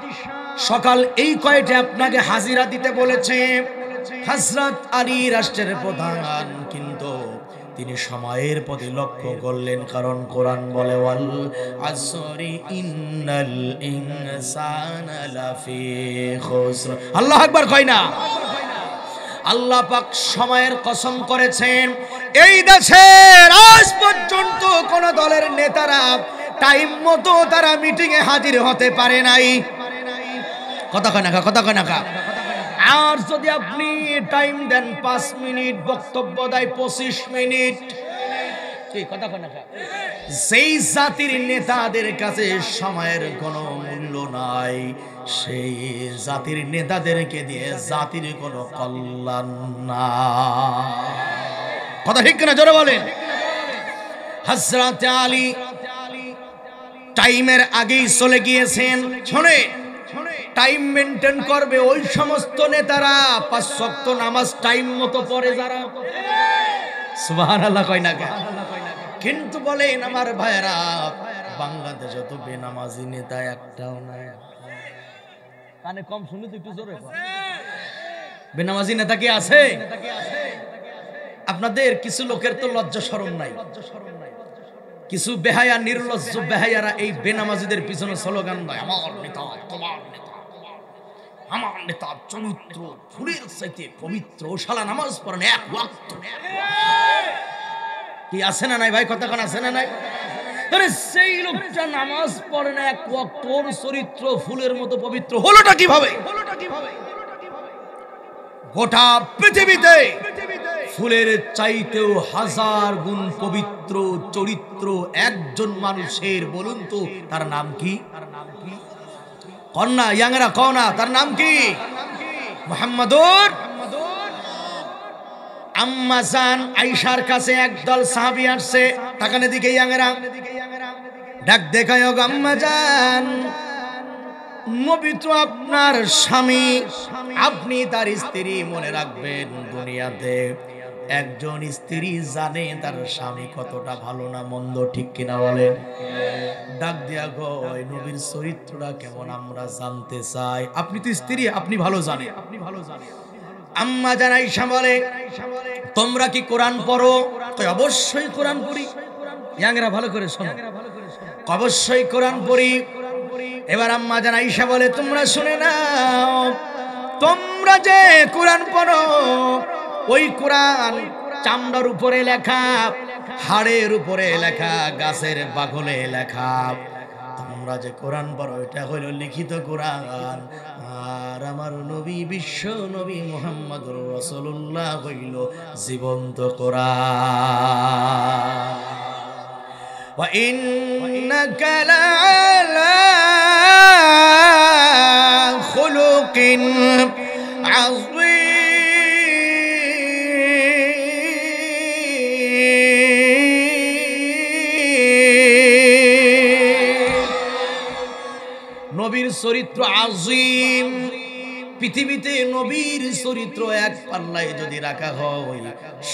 সকাল এই কয়টা আপনাকে হাজিরা দিতে বলেছে। হযরত আলী রাষ্ট্রের প্রধান, কিন্তু তিনি সময়ের প্রতি লক্ষ্য করলেন, কারণ কোরআন বলে ওয়াল আসরি ইন্নাল ইনসানা লাফি খুসর। আল্লাহু আকবার কয় না? আল্লাহ পাক সময়ের কসম করেছেন। এই দেশের আজ পর্যন্ত কোন দলের নেতারা টাইম মতো তারা মিটিং এ হাজির হতে পারে নাই। কথা কয় না, কথা কয় না। আর যদি আপনি টাইম দেন 5 মিনিট, বক্তব্য দেয় 25 মিনিট, কি কথা কয় না? সেই জাতির নেতাদের কাছে সময়ের কোনো মূল্য নাই, সেই জাতির নেতাদেরকে দিয়ে জাতির কোনো কল্যাণ না। কথা ঠিক কিনা জোরে বলেন। হযরত আলী টাইমের আগেই চলে গিয়েছেন। শুনে টাইম মেনটেন করবে ওই সমস্ত নেতারা 5 ওয়াক্ত নামাজ টাইম মতো পড়ে যারা। সুবহানাল্লাহ কয় না? কিন্তু বলেন আমার ভাইরা, বাংলাদেশে তো বেনামাজি নেতা একটাও নাই। কানে কম শুনে তো একটু জোরে কর। বেনামাজি নেতা কি আছে? আপনাদের কিছু লোকের তো লজ্জা শরম নাই। কিছু বেহায়া নির্লজ্জ বেহায়ারা এই বেনামাজিদের পিছনে স্লোগান দেয়, আমার নেতা, তোমার নেতা, আমার নেতা চরিত্র ফুলের চাইতে পবিত্র, শালা নামাজ পড়েন 1 ওয়াক্ত। কি আছে না নাই ভাই? কথা কোন আছে না নাই? আরে সেই লোকটা নামাজ পড়ে না 1 ওয়াক্ত, ওর চরিত্র ফুলের মতো পবিত্র হলোটা কিভাবে? গোটা পৃথিবীতে ফুলের চাইতেও 1000 গুণ পবিত্র চরিত্র একজন মানুষের, বলুন তো তার নাম কি? কন্যা ইয়াংরা কওনা, তার নাম কি? মুহাম্মাদুর। আম্মা জান আয়েশার কাছে একদল সাহাবী আসছে। তাকানে দিকে ইয়াংরা ডাক দেখায়, ও আম্মা জান, নবী তো আপনার স্বামী, আপনি তার স্ত্রী, মনে রাখবেন দুনিয়াতে একজন স্ত্রী জানে তার স্বামী কতটা ভালো না মন্দ, ঠিক কিনা বলেন? ডাক দিয়া কয়, নবীর চরিত্রটা কেমন আমরা জানতে চাই। আপনি তো স্ত্রী, আপনি ভালো জানেন। আম্মা জান আয়েশা বলে, তোমরা কি কোরআন পড়ো? কয় অবশ্যই কোরআন পড়ি। ইয়াংরা ভালো করে শোনো, অবশ্যই কোরআন পড়ি। এবার আম্মা জান আয়েশা বলে, তোমরা শুনে নাও, তোমরা যে কোরআন পড়ো ওই কোরআন চামড়ার উপরে লেখা, হাড়ের উপরে লেখা, গাছের বাকলে লেখা। তোমরা যে কোরআন পড়ো এটা হলো লিখিত কোরআন, আর আমার নবী বিশ্ব নবী মুহাম্মদুর রাসূলুল্লাহ হইল জীবন্ত কোরআন। ওয়া ইন্নাকা লা'আলা খুলুকিন আযীম। নবীর চরিত্র আযীম। পৃথিবীতে নবীর চরিত্র এক পাল্লায় যদি রাখা হয়,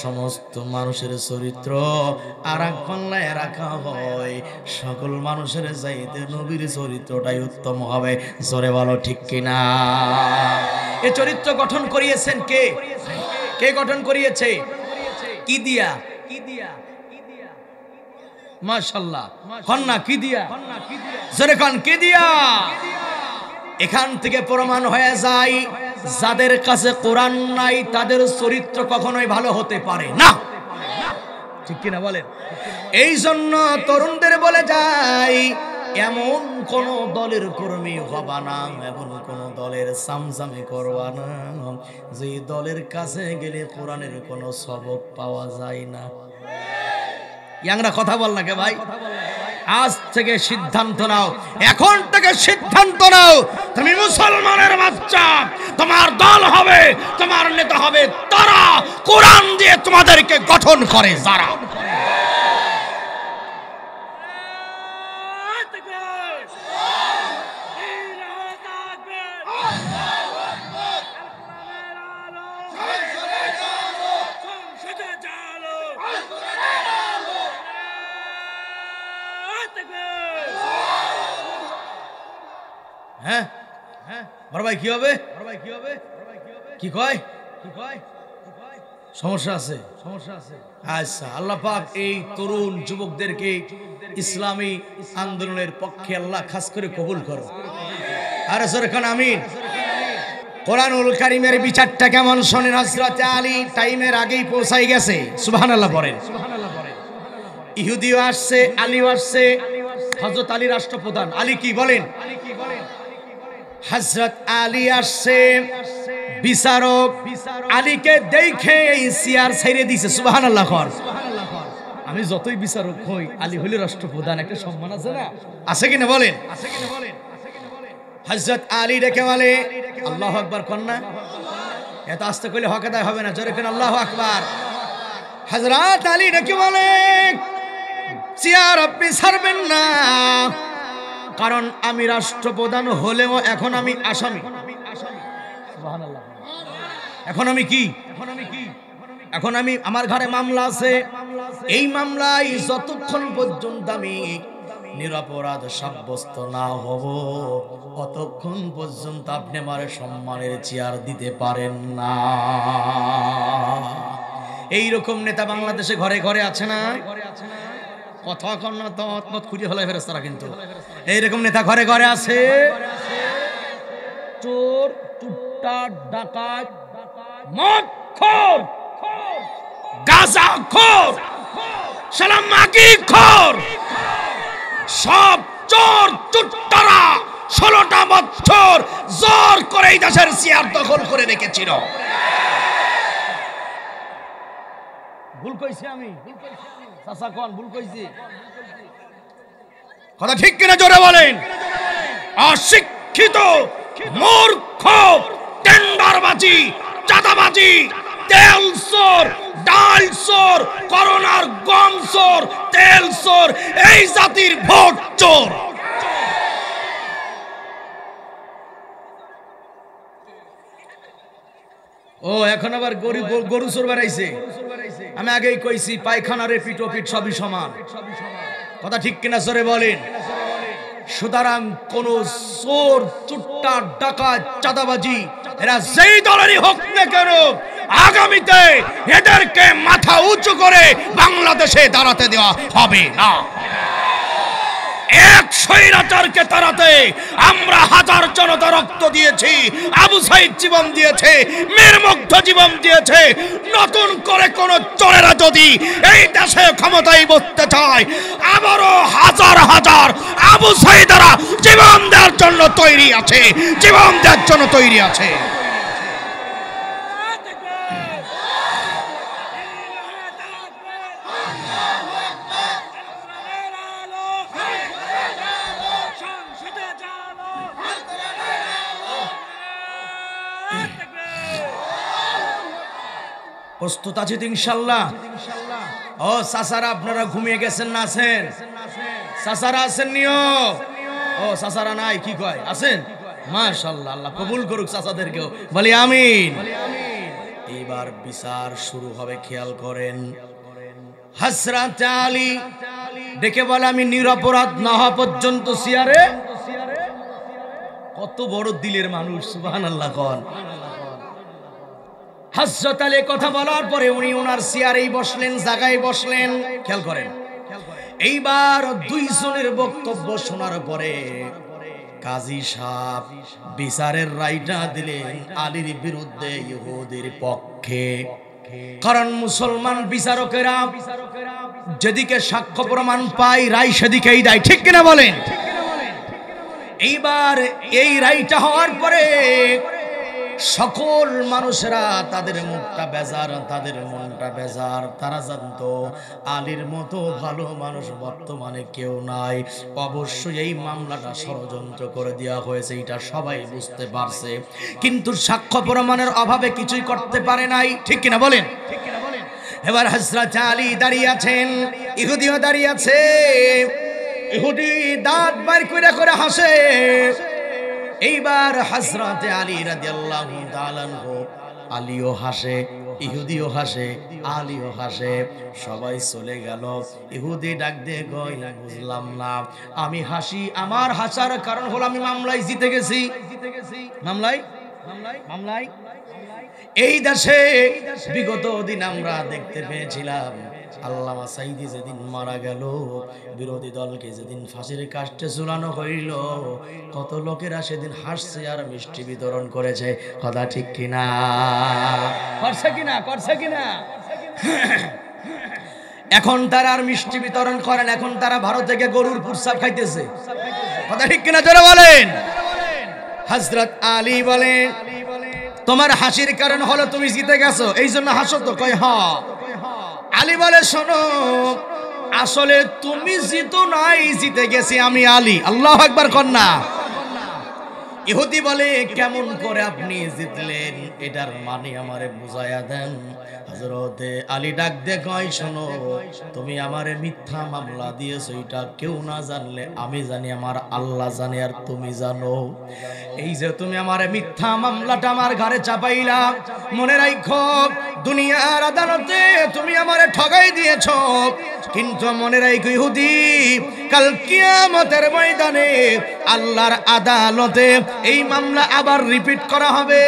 সমস্ত মানুষের চরিত্র আর এক পাল্লায় রাখা হয়, সকল মানুষের চাইতে নবীর চরিত্রটাই উত্তম হবে। জোরে বলো ঠিক কিনা? এই চরিত্র গঠন করিয়েছেন কে? কে গঠন করিয়েছে? কি দিয়া? মাশাআল্লাহ, কন্যা কি দিয়া? জোরে কোন কি দিয়া? এখান থেকে প্রমাণ হয়ে যায়, যাদের কাছে কোরআন নাই তাদের চরিত্র কখনোই ভালো হতে পারে না, ঠিক কিনা বলেন? এই জন্য তরুণদের বলে যাই, এমন কোন দলের কর্মী হবা না, এমন কোন দলের সামসামি করবা না যে দলের কাছে গেলে কোরআনের কোনো সবক পাওয়া যায় না। ইয়াংরা কথা বল না কে ভাই? আজ থেকে সিদ্ধান্ত নাও, এখন থেকে সিদ্ধান্ত নাও, তুমি মুসলমানের বাচ্চা, তোমার দল হবে, তোমার নেতা হবে তারা কোরআন দিয়ে তোমাদেরকে গঠন করে যারা। হ্যাঁ বড় ভাই কি হবে? কি কয়? সমস্যা আছে? আচ্ছা, আল্লাহ পাক এই তরুণ যুবকদেরকে ইসলামী আন্দোলনের পক্ষে আল্লাহ খাস করে কবুল করো। আর সরকার আমিন। কোরআনুল কারীমের বিচারটা কেমন শোনেন। হযরত আলী টাইমের আগেই পৌঁছাই গেছে, সুবহানাল্লাহ বলেন। ইহুদিও আসছে, আলীও আসছে। হযরত আলী রাষ্ট্রপ্রধান, আলী কি বলেন? হযরত আলী আসছে বিচারক, আলীকে দেখে এই চেয়ার ছেড়ে দিয়েছে, সুবহানাল্লাহ। আমি যতই বিচারক হই, আলী হইলে রাষ্ট্রপ্রধান, একটা সম্মান আছে না? আছে কিনা বলেন? হযরত আলী ডেকে বলে আল্লাহু আকবার কন্যা, এত আস্তে কইলে হক আদায় হবে না, জোরে কেন আল্লাহু আকবার। হযরত আলী ডেকে বলে চেয়ার আপনি ছাড়বেন না, কারণ আমি রাষ্ট্রপ্রধান হলেও এখন আমি আসামি। সুবহানাল্লাহ। এখন আমি কি? এখন আমি, আমার ঘরে মামলা আছে। এই মামলায় যতক্ষণ পর্যন্ত আমি নিরপরাধ সাব্যস্ত না হব, ততক্ষণ পর্যন্ত আপনি আমার সম্মানের চেয়ার দিতে পারেন না। এইরকম নেতা বাংলাদেশে ঘরে ঘরে আছে না? কথা কন না তো মত খুঁজে হলে ফেরেশতারা, কিন্তু এইরকম নেতা ঘরে ঘরে আছে। চোর, চুট্টা, ডাকাত, মদখোর, গাঁজাখোর, সালাম মাগিখোর, সব চোর চুট্টারা 16টা বছর জোর করে এই দেশের চেয়ার দখল করে রেখেছিল। ভুল কইছি আমি? চাচা কোন ভুল কইছি? কথা ঠিক কিনা জোরে বলেন। অশিক্ষিত, মূর্খ, টেন্ডারবাজি, চাঁদাবাজি, তেল চোর, ডাল চোর, করোনার গম চোর, তেল চোর, এই জাতির ভোট চোর। ও এখন আবার গরু চোর বাড়াইছে। আমি আগেই কইছি পায়খানারে পিটো পিট সবই সমান। কথা ঠিক কিনা জোরে বলেন। সুতরাং কোন চোর, চুট্টা, ডাকাত, চাঁদাবাজি এরা যেই দলেরই হোক না কেন, আগামীতে এদেরকে মাথা উঁচু করে বাংলাদেশে দাঁড়াতে দেওয়া হবে না। এক স্বৈরাচারকে তাড়াতে আমরা হাজার জনতা রক্ত দিয়েছি, আবু সাইদ জীবন দিয়েছে, মীর মুগ্ধ জীবন দিয়েছে। নতুন করে কোন চোরেরা যদি এই দেশে ক্ষমতায় বসতে চায়, আবারও হাজার হাজার আবু সাইদরা জীবন দেওয়ার জন্য তৈরি আছে, জীবন দেওয়ার জন্য তৈরি আছে। প্রস্তুত আছে তো ইনশাআল্লাহ? ও চাচারা আপনারা ঘুমিয়ে গেছেন না? আছেন চাচারা? আছেন নিও? ও চাচারা নাই, কি কয় আছেন? মাশাআল্লাহ, আল্লাহ কবুল করুক চাচাদেরকেও, বলি আমিন। এবার বিচার শুরু হবে, খেয়াল করেন। হযরত আলী ডেকে বলে আমি নিরপরাধ না হওয়া পর্যন্ত চেয়ারে। কত বড় দিলের মানুষ, সুবহানাল্লাহ কোন। হযরত আলী কথা বলার পরে উনি ওনার চেয়ারেই বসলেন, জায়গায় বসলেন। খেয়াল করেন, এইবার দুইজনের বক্তব্য শোনার পরে কাজী সাহেব বিচারের রায়টা দিলেন আলীর বিরুদ্ধে, ইহুদির পক্ষে। কারণ মুসলমান বিচারকেরা যেদিকে সাক্ষ্য প্রমাণ পায়, রায় সেদিকেই দেয়, ঠিক কিনা বলেন? এইবার এই রায়টা হওয়ার পরে সকল মানুষেরা তাদের মুখটা বেজার, তাদের মনটা বেজার। তারা জানতো আলীর মতো ভালো মানুষ বর্তমানে কেউ নাই। অবশ্যই এই মামলাটা ষড়যন্ত্র করে দেওয়া হয়েছে, এটা সবাই বুঝতে পারছে। কিন্তু সাক্ষ্য প্রমাণের অভাবে কিছুই করতে পারে নাই, ঠিক কিনা বলেন? এবার হযরত আলী দাঁড়িয়ে আছেন, ইহুদিও দাঁড়িয়ে আছে। ইহুদি দাঁত বাইর করে হাসে। এইবার হযরত আলী রাদিয়াল্লাহু তাআলা আনহু, আলীও হাসে, ইহুদিও হাসে, আলীও হাসে, সবাই চলে গেল। ইহুদি ডাক দিয়ে কয় বুঝলাম না, আমি হাসি, আমার হাসার কারণ হলো আমি মামলায় জিতে গেছি। মামলায় এই দেশে বিগত দিন আমরা দেখতে পেয়েছিলাম আল্লামা সাঈদী যেদিন মারা গেল, বিরোধী দলকে যেদিন ফাঁসির কাস্টে ঝুলানো হইল, কত লোকেরা সেদিন হাসছে আর মিষ্টি বিতরণ করেছে। কথা ঠিক কিনা? করছে কিনা? করছে কিনা? এখন তারা আর মিষ্টি বিতরণ করেন, এখন তারা ভারত থেকে গরুর প্রসাব খাইতেছে। কথা ঠিক কিনা জোরে বলেন। হযরত আলী বলেন, তোমার হাসির কারণ হলো তুমি জিতে গেছো, এই জন্য হাসো তো? কয় হ্যাঁ। আলী বলে, শোনো, আসলে তুমি জিতো নাই, জিতে গেছি আমি আলী। আল্লাহু আকবার কন্যা। ইহুদি বলে, কেমন করে আপনি জিতলেন? এটার মানে আমারে বুঝায়া দেন। হযরতে আলী ডাক দিয়ে কয়, শোনো, তুমি আমারে মিথ্যা মামলা দিয়েছো, এটা কেউ না জানলে আমি জানি, আমার আল্লাহ জানে, আর তুমি জানো। এই যে তুমি আমারে মিথ্যা মামলাটা আমার ঘাড়ে চাপাইলা, মনে রাখো দুনিয়ার আদালতে তুমি আমারে ঠগাই দিয়েছো, কিন্তু মনে রাখো ইহুদি, কাল কিয়ামতের ময়দানে আল্লাহর আদালতে এই মামলা আবার রিপিট করা হবে।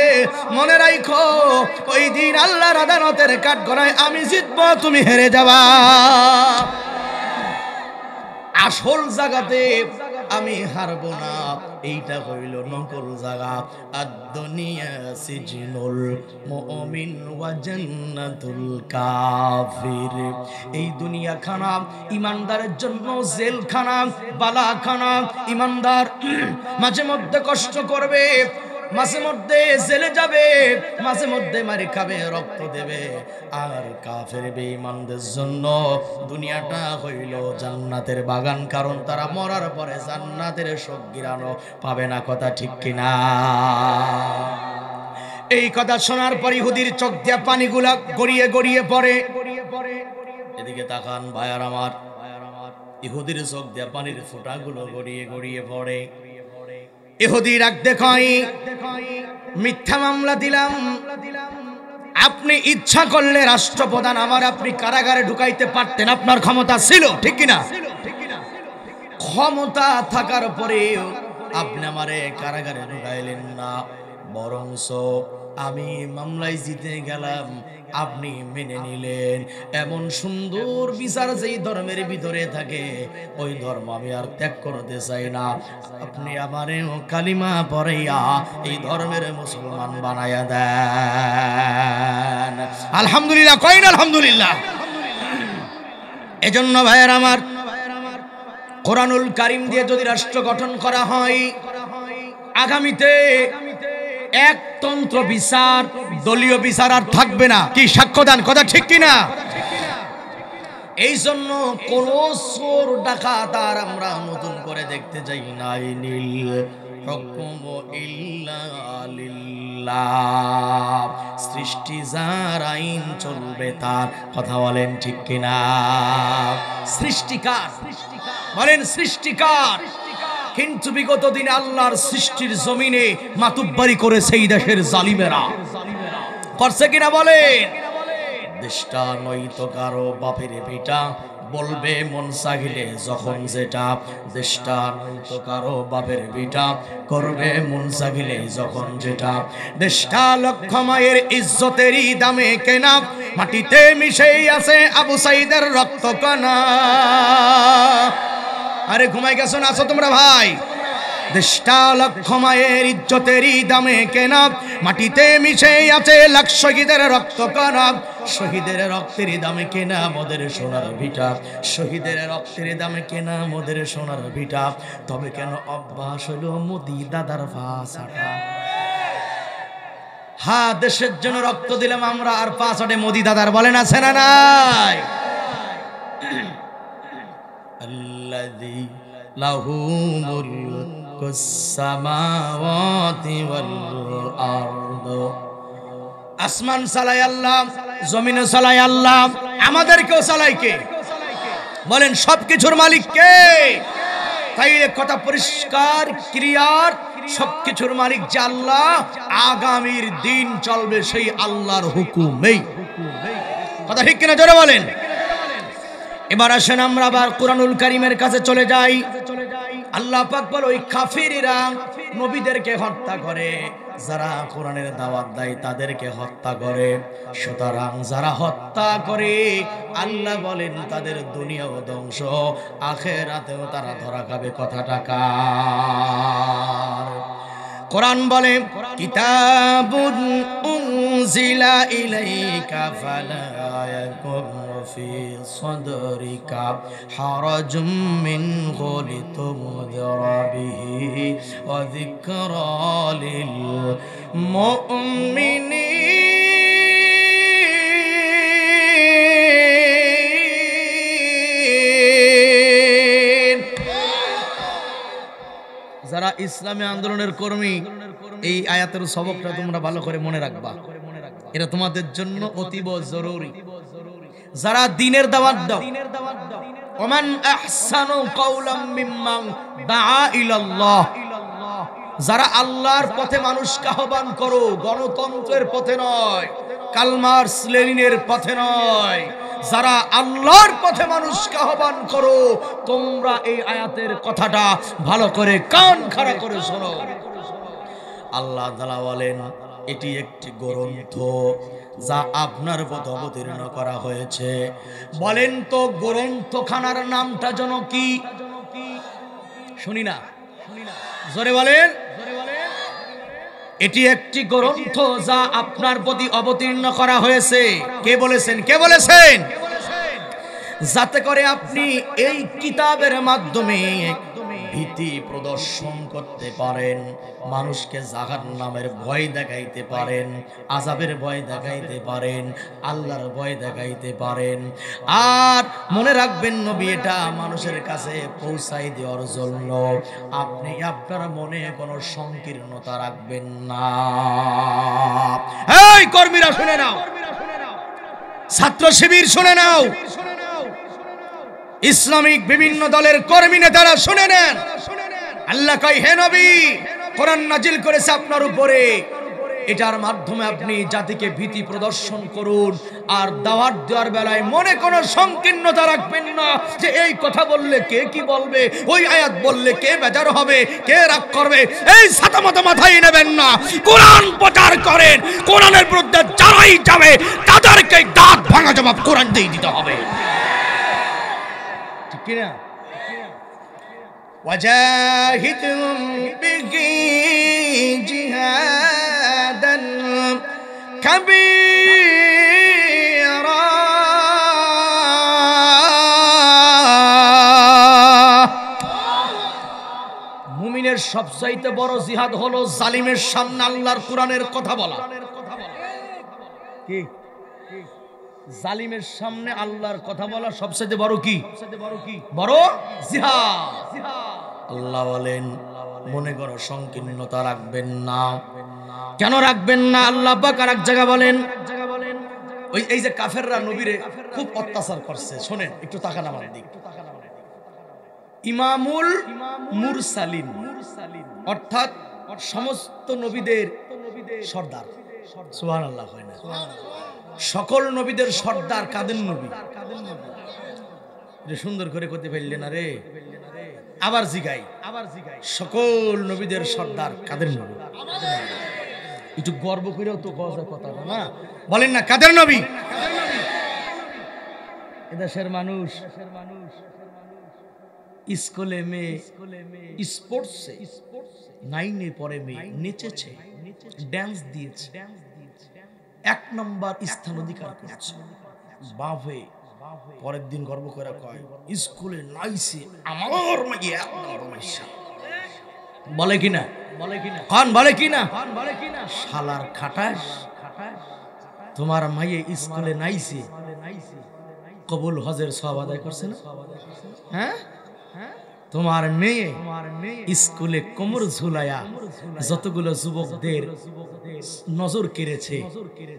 মনে রাখো ওই দিন আল্লাহর আদালতের কাঠগড়ায় আমি জিতবো, তুমি হেরে যাবা। আসল জায়গাতে আমি হারবো না, এইটা হইল নকল জায়গা। আদ-দুনিয়া সিজনুল মুমিন ওয়া জান্নাতুল কাফির। এই দুনিয়া খানা ইমানদারের জন্য জেলখানা, বালাখানা। ইমানদার মাঝে মধ্যে কষ্ট করবে, মাঝে মধ্যে জেলে যাবে, মাঝে মধ্যে মারি খাবে, রক্ত দেবে। আর কাফের বেঈমানদের জন্য দুনিয়াটা হইল জান্নাতের বাগান, কারণ তারা মরার পরে জান্নাতের সুখ গিরানো পাবে না। কথা ঠিক কিনা? এই কথা শোনার পর ইহুদির চোখ দিয়ে পানিগুলা গড়িয়ে গড়িয়ে পড়ে। এদিকে তাকান ভাইয়ার আমার, ইহুদির চোখ দিয়ে পানির ফোঁটাগুলো গড়িয়ে গড়িয়ে পড়ে। ইহুদি রাগ দেখাই, মিথ্যা মামলা দিলাম, আপনি ইচ্ছা করলে রাষ্ট্রপ্রধান আমার আপনি কারাগারে ঢুকাইতে পারতেন, আপনার ক্ষমতা ছিল, ঠিক কিনা? ক্ষমতা থাকার পরেও আপনি আমারে কারাগারে ঢুকাইলেন না, বরংস আমি মামলায় জিতে গেলাম, আপনি মেনে নিলেন। এমন সুন্দর বিচার যেই ধর্মের ভিতরে থাকে, ওই ধর্ম আমি আর ত্যাগ করতে চাই না। আপনি আমারেও কালিমা পড়াইয়া এই ধর্মের মুসলমান বানায়া দেন। আলহামদুলিল্লাহ, কইন আলহামদুলিল্লাহ। এজন্য ভাইয়ের আমার, কোরআনুল কারীম দিয়ে যদি রাষ্ট্র গঠন করা হয়, আগামীতে একতন্ত্র বিচার, দলীয় বিচার আর থাকবে না। কি সাক্ষ্যদান? কথা ঠিক কিনা? এই জন্য কোন চোর ডাকাত আর আমরা নতুন করে দেখতে চাই না। ইনিল হুকমু ইল্লা লিল্লাহ, সৃষ্টি যার আইন চলবে তার। কথা বলেন ঠিক কিনা? সৃষ্টিকার বলেন, সৃষ্টিকার। কিন্তু বিগত দিনে আল্লাহর সৃষ্টির জমিনে মাতুব্বারি করেছে এই দেশের জালিমেরা। করছে কিনা বলেন? দেশটা নয়তো কারো বাপের বেটা, বলবে মন চাইলে যখন যেটা। দেশটা নয়তো কারো বাপের বেটা, করবে মন চাইলে যখন যেটা। দেশটা লক্ষ মায়ের ইজ্জতেরই দামে কেনা, মাটিতে মিশেই আছে আবু সাইদের রক্ত কণা। আরে ঘুমাই গেছো না? আছো তোমরা ভাই? দেশটা লক্ষ মায়ের ইজ্জতেরই দামে কেনা, মাটিতে মিশে আছে লাখ শহীদের রক্ত কণা। শহীদের রক্তের দামে কেনা মোদের সোনার ভিটা, শহীদের রক্তের দামে কেনা মোদের সোনার ভিটা। তবে কেন অভ্যাস হলো মোদি দাদার ভাষাটা? হ্যাঁ, দেশের জন্য রক্ত দিলাম আমরা, আর পাঁচটে মোদি দাদার বলেন আছে না নাই? আল্লাযী লাহু মুলকুস সামাওয়াতি ওয়াল আরদ। আসমান চালায় আল্লাহ, জমিনে চালায় আল্লাহ, আমাদেরকেও চালায় কে? বলেন, সবকিছুর মালিক কে? তাই কথা পরিষ্কার ক্লিয়ার, সবকিছুর মালিক যে আল্লাহ, আগামীর দিন চলবে সেই আল্লাহর হুকুমেই। কথা ঠিক কিনা জোরে বলেন। এবার আসেন আমরা আবার কোরআনুল কারীমের কাছে চলে যাই। আল্লাহ পাক বলে ওই কাফিররা নবীদেরকে হত্যা করে, যারা কোরআনের দাওয়াত দেয় তাদেরকে হত্যা করে। সুতরাং যারা হত্যা করে আল্লাহ বলেন তাদের দুনিয়াও ধ্বংস, আখিরাতেও তারা ধরা খাবে। কথাটা কার? কোরআন বলে কিতাবুন উনজিলা ইলাইকা ফালা ইয়াকুন ফি সাদরিকা হারাজুম মিনহু লিতুনযিরা বিহি ওয়া যিকরা লিল মুমিনিন। যারা ইসলামী আন্দোলনের কর্মী, এই আয়াতের সবকটা তোমরা ভালো করে মনে রাখবা, এটা তোমাদের জন্য অতীব জরুরি। যারা দ্বীনের দাওয়াত দাও, ওমান আহসানু কাওলাম মিম্মান দাআ ইলাল্লাহ, যারা আল্লাহর পথে মানুষকে আহ্বান করো, গণতন্ত্রের পথে নয়, কার্ল মার্কস লেনিনের পথে নয়, যারা আল্লাহর পথে মানুষকে আহ্বান করো, তোমরা এই আয়াতের কথাটা ভালো করে কান খাড়া করে শোনো। আল্লাহ তাআলা বলেন এটি একটি গ্রন্থ যা আপনার পথে অবতীর্ণ করা হয়েছে। বলেন তো গ্রন্থখানার নামটা যেন কি? শুনি না, জোরে বলেন। এটি একটি গ্রন্থ যা আপনার প্রতি অবতীর্ণ করা হয়েছে। কে বলেছেন? কে বলেছেন? যাতে করে আপনি এই কিতাবের মাধ্যমে ভীতি প্রদর্শন করতে পারেন, মানুষকে জাহান্নামের ভয় দেখাইতে পারেন, আযাবের ভয় দেখাইতে পারেন, আল্লাহর ভয় দেখাইতে পারেন। আর মনে রাখবেন নবী এটা মানুষের কাছে পৌঁছাই দেওয়ার জন্য আপনি আপনার মনে কোনো সংকীর্ণতা রাখবেন না। এই কর্মীরা শুনে নাও, ছাত্র শিবির শুনে নাও, ইসলামিক বিভিন্ন দলের কর্মী নেতারা শুনে নেন। আল্লাহ কয় হে নবী, কোরআন নাজিল করেছে আপনার উপরে, এটার মাধ্যমে আপনি জাতিকে ভীতি প্রদর্শন করুন। আর দাওয়াত দেওয়ার বেলায় মনে কোনো সংকীর্ণতা রাখবেন না যে এই কথা বললে কে কি বলবে, ওই আয়াত বললে কে বেজার হবে, কে রাগ করবে, এই ছাতামাতা মাথায় নেবেন না। কোরআন প্রচার করেন, কোরআনের বিরুদ্ধে যারাই যাবে তাদেরকে দাঁত ভাঙা জবাব কোরআন দিয়ে দিতে হবে। কিনা ওয়াজাহিদুম বিহি জিহাদান কাবীরা। মুমিনের সবচাইতে বড় জিহাদ হলো জালিমের সামনে আল্লাহর কোরআনের কথা বলা। কি? জালিমের সামনে আল্লাহর কথা বলা সবচেয়ে বড় কি? বড় জিহাদ। আল্লাহ বলেন মনে করো সংকীর্ণতা রাখবেন না। কেন রাখবেন না? আল্লাহ পাক আর এক জায়গা বলেন, ওই এই যে কাফেররা নবীরে খুব অত্যাচার করছে, শোনেন একটু তাকান আমার দিক। ইমামুল মুরসালিন অর্থাৎ সমস্ত নবীদের সর্দার, সুবহানাল্লাহ হয় না, সকল নবীদের সর্দার কাদের নবী? সুন্দর করে করতে পারলেন না রে। আবার জিগাই, সকল নবীদের সর্দার কাদের নবী? একটু গর্ব করেও তো কথা না বলেন না, কাদের নবী? এদেশের মানুষ স্কুলে মেয়ে, স্পোর্টসে 9-এ পরে মেয়ে নেচেছে, ড্যান্স দিয়েছে, 1 নম্বর স্থান অধিকার করেছে। বাপে পরের দিন গর্ব করে কয় স্কুলে নাইছে আমার মেয়ে 1 নম্বর নাইছে। বলে কিনা? কান বলে কিনা? শালার খাটাস, তোমার মাইয়ে স্কুলে নাইছে, কবুল হজের সওয়াব আদায় করছে না? হ্যাঁ, তোমার মেয়ে স্কুলে কোমর ঝুলায়া যতগুলো যুবকদের নজর কেড়েছে,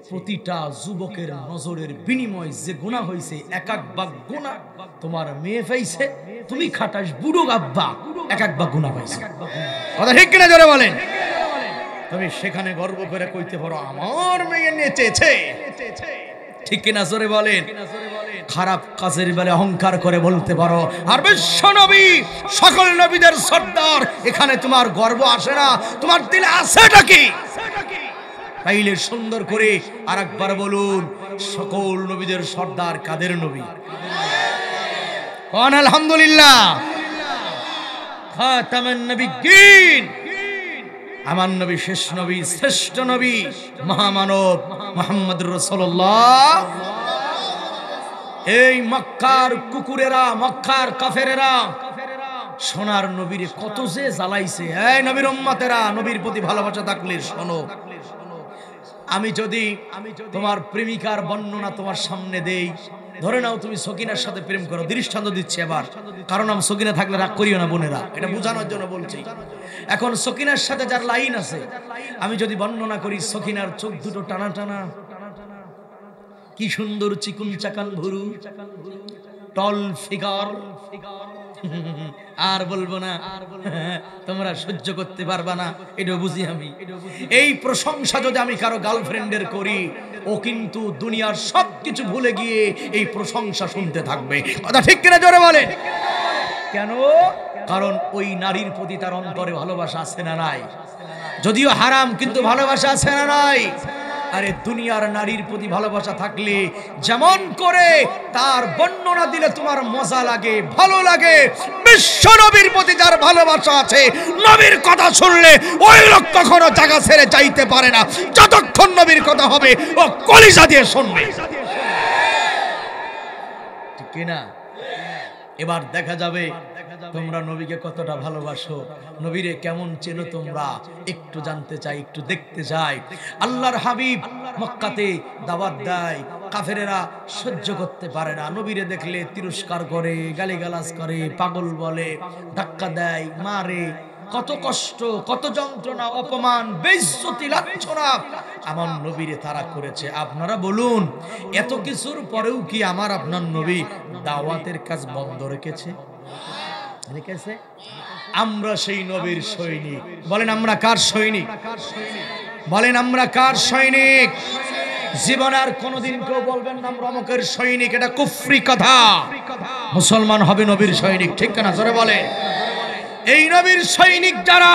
প্রতিটা যুবকের নজরের বিনিময় যে গুনাহ হয়েছে 1 ভাগ গুনাহ তোমার মেয়ে পাইছে। তুমি খাটাস বুড়ো আব্বা 1 ভাগ গুনাহ পাইছে। কথা ঠিক কিনা জোরে বলেন। তুমি সেখানে গর্ব করে কইতে পারো আমার মেয়ে নেচেছে, ঠিক কিনা জোরে বলেন। খারাপ কাজের বেলা অহংকার করে বলতে পারো আর বিশ্ব নবী সকল নবীদের সর্দার, এখানে তোমার গর্ব আসে না? তোমার দিলে আছেটা কি? তাইলে সুন্দর করে আরেকবার বলুন, সকল নবীদের সর্দার কাদের নবী? কোন আলহামদুলিল্লাহ। খাতামুন নবিয়্যিন, আমার নবী শেষ নবী, শ্রেষ্ঠ নবী, মহামানব মুহাম্মদুর রাসূলুল্লাহ। এই মক্কার কুকুরেরা, মক্কার কাফেরেরা সোনার নবীরে কত যে জ্বালাইছে। এই নবীর উম্মতেরা, নবীর প্রতি ভালোবাসা থাকলে শোনো, আমি যদি তোমার প্রেমিকার বর্ণনা তোমার সামনে দেই, ধরে নাও তুমি সকিনার সাথে প্রেম করো, দৃষ্টান্ত দিচ্ছি এবার, কারণ আমি সকিনা থাকলে রাগ করিও না বোনেরা, এটা বোঝানোর জন্য বলছি। এখন সকিনার সাথে যার লাইন আছে, আমি যদি বর্ণনা করি সকিনার চোখ দুটো টানা টানা, কি সুন্দর চিকুন চাকান ভুরু, টল ফিগার, আর বলবো না, তোমরা সহ্য করতে পারবা না, এটা বুঝি আমি। এই প্রশংসা যদি আমি কারো গার্লফ্রেন্ডের করি, ও কিন্তু দুনিয়ার সবকিছু ভুলে গিয়ে এই প্রশংসা শুনতে থাকবে। কথা ঠিক কিনা জোরে বলে? কেন? কারণ ওই নারীর প্রতি তার অন্তরে ভালোবাসা আছে না নাই? যদিও হারাম, কিন্তু ভালোবাসা আছে না নাই? আরে দুনিয়ার নারীর প্রতি ভালোবাসা থাকলে যেমন করে তার বর্ণনা দিলে তোমার মজা লাগে, ভালো লাগে, বিশ্ব নবীর প্রতি যার ভালোবাসা আছে, নবীর কথা শুনলে ওই লোক কখনো জায়গা ছেড়ে যাইতে পারে না, যতক্ষণ নবীর কথা হবে ও কলিজা দিয়ে শুনবে। ঠিক কিনা? এবার দেখা যাবে তোমরা নবীকে কতটা ভালোবাসো, নবীরে কেমন চেনো তোমরা, একটু জানতে চাই, একটু দেখতে চাই। আল্লাহর হাবিব মক্কাতে দাওয়াত দেয়, কাফেরেরা সহ্য করতে পারে না, নবীরে দেখলে তিরস্কার করে, গালিগালাজ করে, পাগল বলে, ধাক্কা দেয়, মারে, কত কষ্ট, কত যন্ত্রণা, অপমান, বেইজ্জতি, লাঞ্ছনা আমার নবীরে তারা করেছে। আপনারা বলুন, এত কিছুর পরেও কি আমার আপনার নবী দাওয়াতের কাজ বন্ধ রেখেছে? রেখেছে। আমরা সেই নবীর সৈনিক। বলেন আমরা কার সৈনিক? বলেন আমরা কার সৈনিক? জীবন আর কোনদিন কেউ বলবেন না আমরা অমুকের সৈনিক, এটা কুফরি কথা। মুসলমান হবে নবীর সৈনিক, ঠিক না? জোরে বলে। এই নবীর সৈনিক যারা,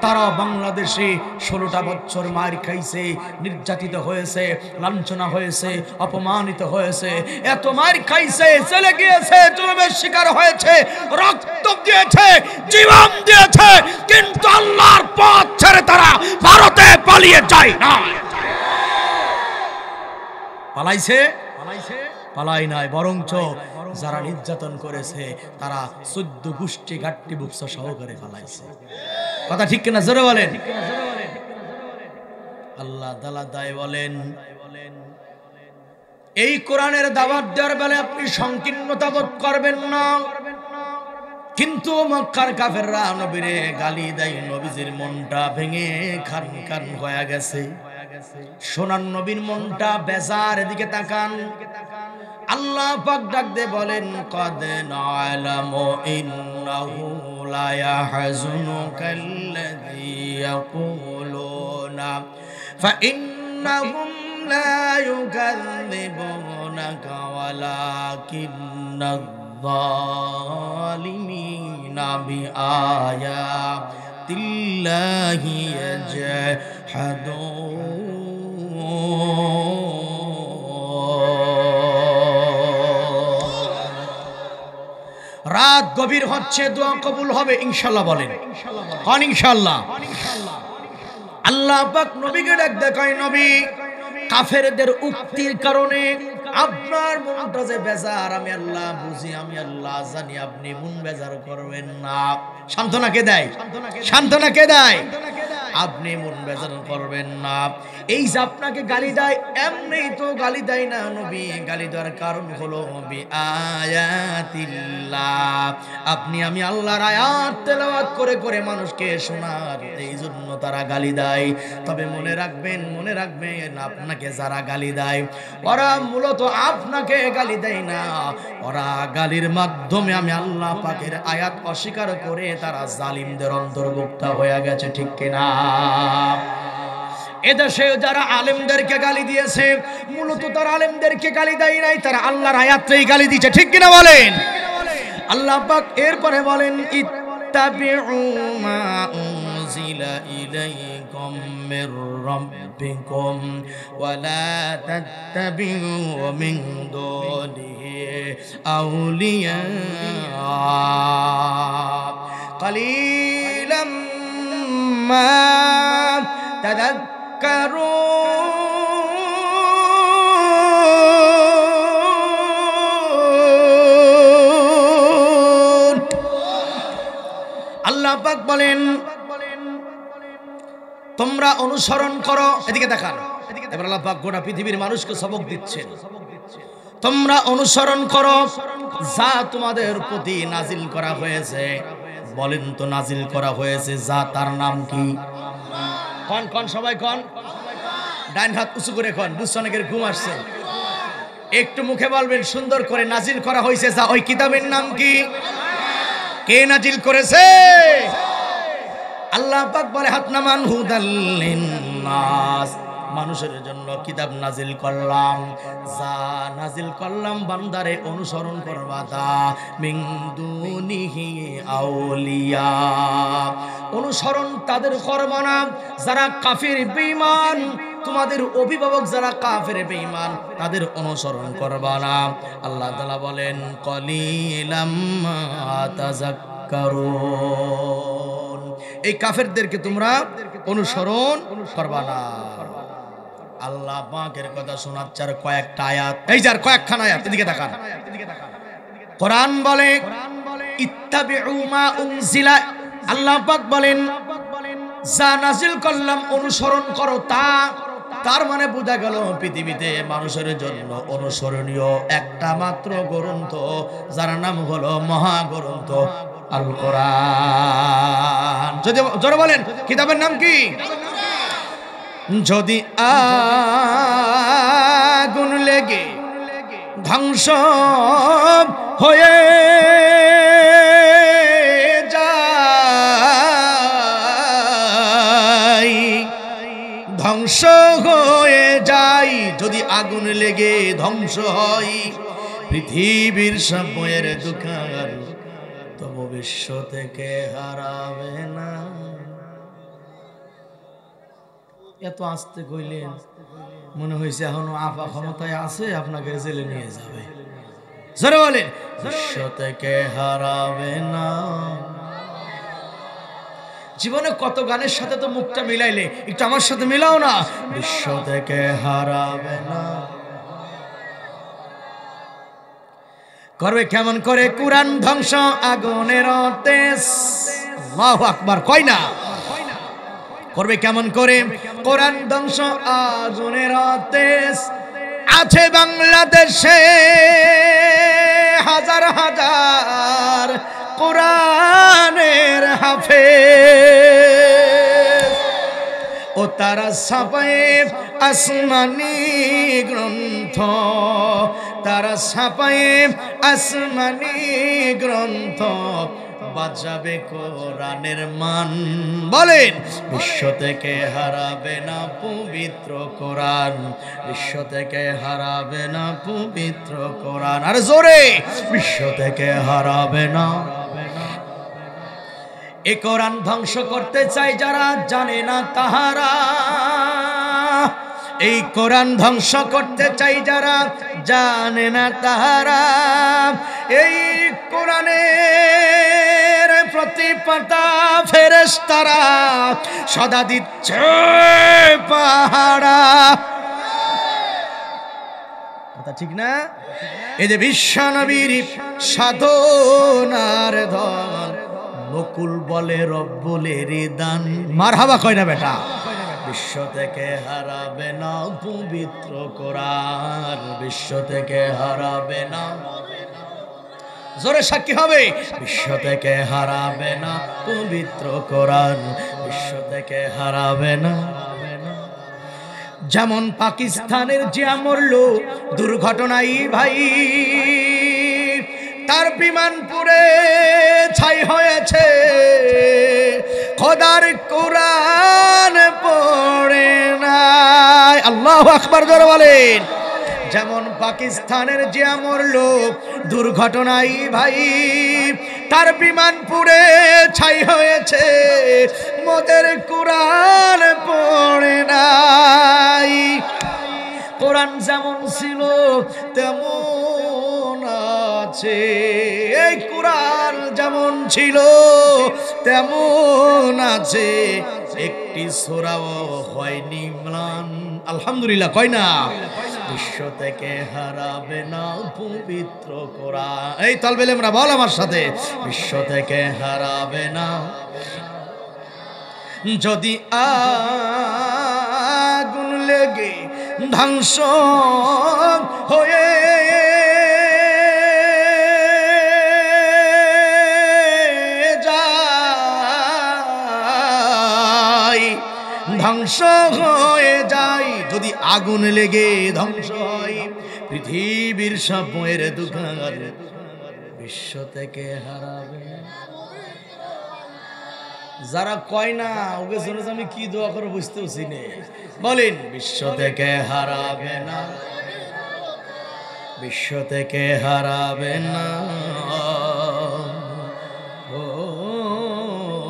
তারা বাংলাদেশে 16টা বছর মার খাইছে, নির্যাতিত হয়েছে, লাঞ্ছনা হয়েছে, অপমানিত হয়েছে, এত মার খাইছে, চলে গিয়েছে, জুলুমের শিকার হয়েছে, রক্ত দিয়েছে, জীবন দিয়েছে, কিন্তু আল্লাহর পথ ছেড়ে তারা ভারতে পালিয়ে যায় না। পালাইছে? পালাই নাই, বরঞ্চ যারা নির্যাতন করেছে তারা 14 গোষ্ঠী গাট্টি বুকস সহকারে পালাইছে। কথা ঠিক কিনা জোরে বলেন? আল্লাহ তাআলা তাই বলেন, এই কোরআনের দাওয়াত দেওয়ার বেলায় আপনি সংকীর্ণতা বোধ করবেন না, কিন্তু মক্কার কাফেররা নবীরে গালি দেয়, নবীজির মনটা ভেঙে খান খান হয়ে গেছে। সোনার নবীর মনটা বেজার, এদিকে তাকান। আল্লাহ পাক ডাক দিয়ে বলেন, কদ না'লামু ইন্নাহু লা ইয়াহজুনুকাল্লাযী ইয়াকুলুনা ফাইন্নাহুম লা ইউকাযযিবুনাকা ওয়ালাকিন্নায-যালিমিনা বিআয়াতিল্লাহি ইয়াজহাদুন। রাত গভীর হচ্ছে, দোয়া কবুল হবে ইনশাআল্লাহ। বলেন ইনশাআল্লাহ। আল্লাহ পাক নবীকে ডাক দেখায়, নবী কাফেরদের উক্তির কারণে আপনার মনটা যে বেজার, আমি আল্লাহ বুঝি, আমি আল্লাহ জানি, আপনি মন বেজার করবেন না। সান্ত্বনা কে দেয়? সান্ত্বনা কে দেয়? আপনি মন বেজার করবেন না। এই যে আপনাকে গালি দেয়, এমনি তো গালি দেয় না নবী, গালি দেওয়ার কারণ হলো বিআয়াতিল্লাহ, আপনি আমি আল্লাহর আয়াত তেলাওয়াত করে করে মানুষকে শোনার, এই জন্য তারা গালি দেয়। তবে মনে রাখবেন, মনে রাখবেন, আপনাকে যারা গালি দেয় ওরা মূলত আপনাকে গালি দেয় না, ওরা গালির মাধ্যমে আমি আল্লাহ পাকের আয়াত অস্বীকার করে তারা জালিমদের অন্তর্ভুক্ত হয়ে গেছে, ঠিক কিনা? এদেশে যারা আলেমদেরকে গালি দিয়েছে মূলত তারা আলেমদেরকে গালি দেয় নাই, তারা আল্লাহর আয়াতটাই গালি দিয়েছে, ঠিক কিনা বলেন? আল্লাহ পাক এরপরে বলেন ইত্তাবিউ মা উনজিলা ইলাইকুম মির রাব্বিকুম ওয়া লা তাত্তাবিউ মিন দুনিহি আউলিয়া কালিলাম মা তাযাক্কারুন। আল্লাহ পাক বলেন তোমরা অনুসরণ করো, এদিকে দেখান। এবার আল্লাহ পাক গোটা পৃথিবীর মানুষকে সবক দিচ্ছেন, তোমরা অনুসরণ করো যা তোমাদের প্রতি নাজিল করা হয়েছে। বলেন তো নাজিল করা হয়েছে যা, তার নাম কি? কোন কোন সবাই কোন, ডাইন হাত উঁচু করে কোন, বুঝছো অনেকের ঘুম আসছে। একটু মুখে বলবেন সুন্দর করে, নাজিল করা হয়েছে যা, ওই কিতাবের নাম কি? কে নাজিল করেছে? আল্লাহ পাক বলে হাতনামান হুদাল লিন্নাস, মানুষের জন্য কিতাব নাজিল করলাম, যা নাজিল করলাম বান্দারে অনুসরণ করবা তা মিন দুনিহি আউলিয়া, অনুসরণ তাদের করবা না যারা কাফির বেঈমান, তোমাদের অভিভাবক যারা কাফের বেঈমান তাদের অনুসরণ করবা না। আল্লাহ তাআলা বলেন কলিলাম মা তাযাক্কারুন, এই কাফেরদেরকে তোমরা অনুসরণ করবা না। আল্লাহ পাকের কথা শোনাচ্ছে আর কয়েকটা আয়াত, এই যার কয়েকখানা আয়াত, এদিকে তাকান। কোরআন বলে ইত্তাবিউ মা উনজিলা, আল্লাহ পাক বলেন যা নাজিল করলাম অনুসরণ করো তা। তার মানে বোঝা গেল পৃথিবীতে মানুষের জন্য অনুসরণীয় একটা মাত্র গ্রন্থ, যার নাম হলো মহাগ্রন্থ আল কোরআন। যদি জোরে বলেন কিতাবের নাম কি? যদি আগুন লেগে ধ্বংস হয়ে যায়, ধ্বংস হয়ে যায়, যদি আগুন লেগে ধ্বংস হয় পৃথিবীর সময়ের দোকান, তবু বিশ্ব থেকে হারাবে না। এত আসতে কইলেন মনে হয়েছে এখনো আপা ক্ষমতায় আছে, আপনাকে জেলে নিয়ে যাবে। জোরে বলেন বিশ্ব থেকে হারাবে না। জীবনে কত গানের সাথে তো মুখটা মিলাইলে, একটু আমার সাথে মিলাও না, বিশ্ব থেকে হারাবে না। করবে কেমন করে কুরআন ধ্বংস আগুনের তেজ, আল্লাহু আকবার কয় না। করবে কেমন করে কোরআন ধ্বংস আগুনের তেজ, আছে বাংলাদেশে হাজার হাজার কোরআনের হাফেজ, ও তারা ছাপায় আসমানি গ্রন্থ, তারা ছাপায় আসমানি গ্রন্থ, বাজাবে কোরআনের মান। বলেন বিশ্ব থেকে হারাবে না পবিত্র কোরআন, বিশ্ব থেকে হারাবে না পবিত্র কোরআন। আর জোরে বিশ্ব থেকে হারাবে না। এই কোরআন ধ্বংস করতে চাই যারা, জানে না তাহারা। এই কোরআন ধ্বংস করতে চাই যারা, জানে না তাহারা। এই কোরআনের প্রতি পাতা ফেরেশতারা সদা দিচ্ছে পাহারা। কথা ঠিক না? এই যে বিশ্বনবীর সাধনার ধন, নকুল বলে রব্বুলের দান। মারহাবা কয় না বেটা? বিশ্ব থেকে হারাবে না পবিত্র কোরআন, বিশ্ব থেকে হারাবে না। জোরে সাক্ষী হবে, বিশ্ব থেকে হারাবে না পবিত্র কোরআন, বিশ্ব থেকে হারাবে না। যেমন পাকিস্তানের জিয়া মরলো দুর্ঘটনায় ভাই, তার বিমান পুড়ে ছাই হয়েছে, খোদার কোরআন পড়ে নাই। আল্লাহু আকবার জোরে বলেন। যেমন পাকিস্তানের জিয়া মরলো দুর্ঘটনায় ভাই, তার বিমান পুড়ে ছাই হয়েছে, মোদের কোরআন পড়ে নাই। কোরআন যেমন ছিল তেমন আছে, এই কোরআন যেমন ছিল তেমন আছে, একটি সূরাও হয়নি ম্লান। আলহামদুলিল্লাহ কয় না? বিশ্ব থেকে হারাবে না পবিত্র কোরআন। এই তালবেল আমরা বল আমার সাথে, বিশ্ব থেকে হারাবে না। যদি আগুন লেগে ধ্বংস হয়ে যায়, ধ্বংস হয়ে যায়, যদি আগুন লেগে ধ্বংস হয় পৃথিবীর সব বইয়ের দোকান, বিশ্ব থেকে হারাবে। যারা কয় না ওকে জন্য আমি কি দোয়া করে বুঝতেছি না, বলেন বিশ্ব থেকে হারাবে না, বিশ্ব থেকে হারাবে না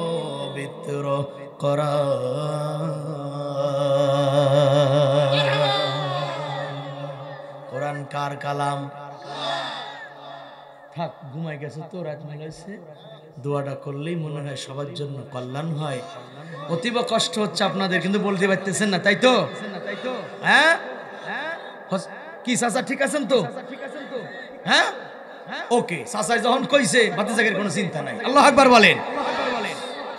পবিত্র কোরআন। কার কালাম? থাক ঘুমাই গেছে তো, রাত মিলাইছে, দোয়াটা করলেই মনে হয় সবার জন্য কল্যাণ হয়। অতীব কষ্ট হচ্ছে আপনাদের, কিন্তু বলতে পারতেছেন না, তাই তো? হ্যাঁ কি চাচা ঠিক আছেন তো? হ্যাঁ ওকে, চাচা যখন কইছে ভাতিজাকের কোনো চিন্তা নাই। আল্লাহু আকবার বলেন।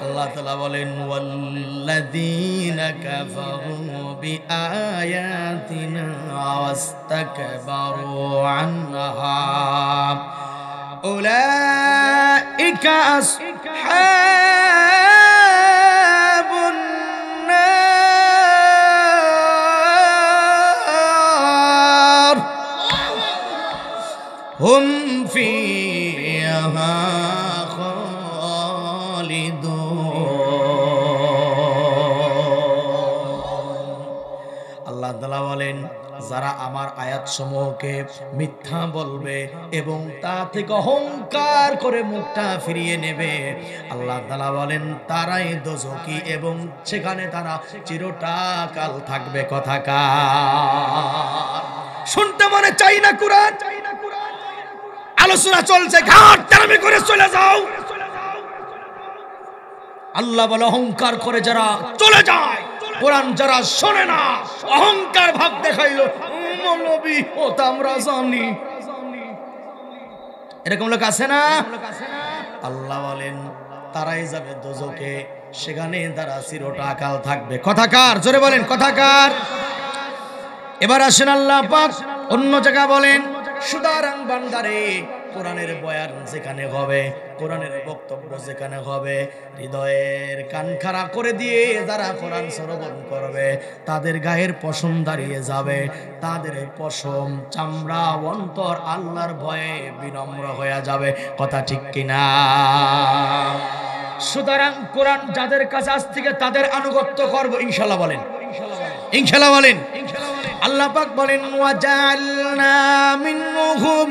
আল্লাহ তাআলা বলেন ওয়াল্লাযীনা কাফারু বিআয়াতিনা ওয়াস্তাকবারু আনহা উলাইকা আসহাবুন নার হুম ফিহা আল্লাহ তাআলা বলেন যারা আমার আয়াত সমূহকে মিথ্যা বলবে এবং তা থেকে অহংকার করে মুখটা ফিরিয়ে নেবে, আল্লাহ তাআলা বলেন তারাই দোজখী এবং সেখানে তারা চিরকাল থাকবে। কথাকার শুনতে মনে চাই না? কুরআন আলোচনা চলছে, ঘাট টানামি করে চলে যাও। আল্লাহ বলে অহংকার করে যারা চলে যায়, কোরআন যারা শোনে না, অহংকার ভাব দেখাইলো, মৌলবী ও তা আমরা জানি, এরকম লোক আছে না? আল্লাহ বলেন তারাই যাবে দোজখে, সেখানে তারা চিরকাল থাকবে। কথাকার জোরে বলেন কথাকার। এবার আসেন আল্লাহ পাক অন্য জায়গা বলেন সুতরাং বান্দারে কোরআনের বয়ান যেখানে হবে, কোরআনের বক্তব্য যেখানে হবে, হৃদয়ের কান খাড়া করে দিয়ে যারা কোরআন শ্রবণ করবে তাদের গায়ের পশম দাঁড়িয়ে যাবে, তাদের পশম চামড়া অন্তর আল্লাহর ভয়ে বিনম্র হয়ে যাবে। কথা ঠিক কিনা? সুতরাং কোরআন যাদের কাছে আজ থেকে তাদের আনুগত্য করব ইনশাআল্লাহ বলেন, ইনশাআল্লাহ বলেন। আল্লাহ পাক বলেন ওয়াজালনা মিনহুম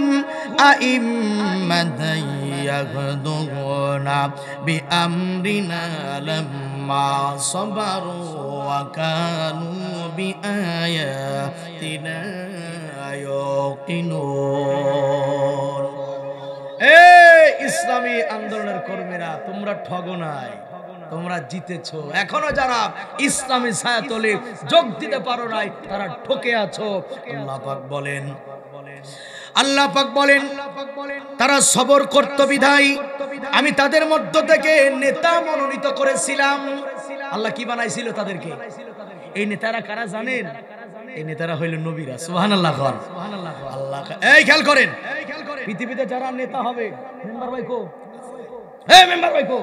আইম্মাতান ইয়াহদুনা বিআমরিনা লাম্মা সাবারু ওয়া কানু বিআয়াতিনা ইউকিনুন। এই ইসলামী আন্দোলনের কর্মীরা, তোমরা ঠগো নাই, তোমরা জিতেছো। এখনো যারা ইসলামী ছায়াতলে যোগ দিতে পারো নাই তারা ঠকে আছো। আল্লাহ পাক বলেন, আল্লাহ পাক বলেন তারা সবর করত বিধায় আমি তাদের মধ্য থেকে নেতা মনোনীত করেছিলাম। আল্লাহ কি বানাইছিল তাদেরকে? এই নেতারা কারা জানেন? এই নেতারা হইল নবীরা। সুবহানাল্লাহ খান। আল্লাহ এই খেয়াল করেন, পৃথিবীতে যারা নেতা হবে, মেম্বার ভাই কো, এই মেম্বার ভাই কো,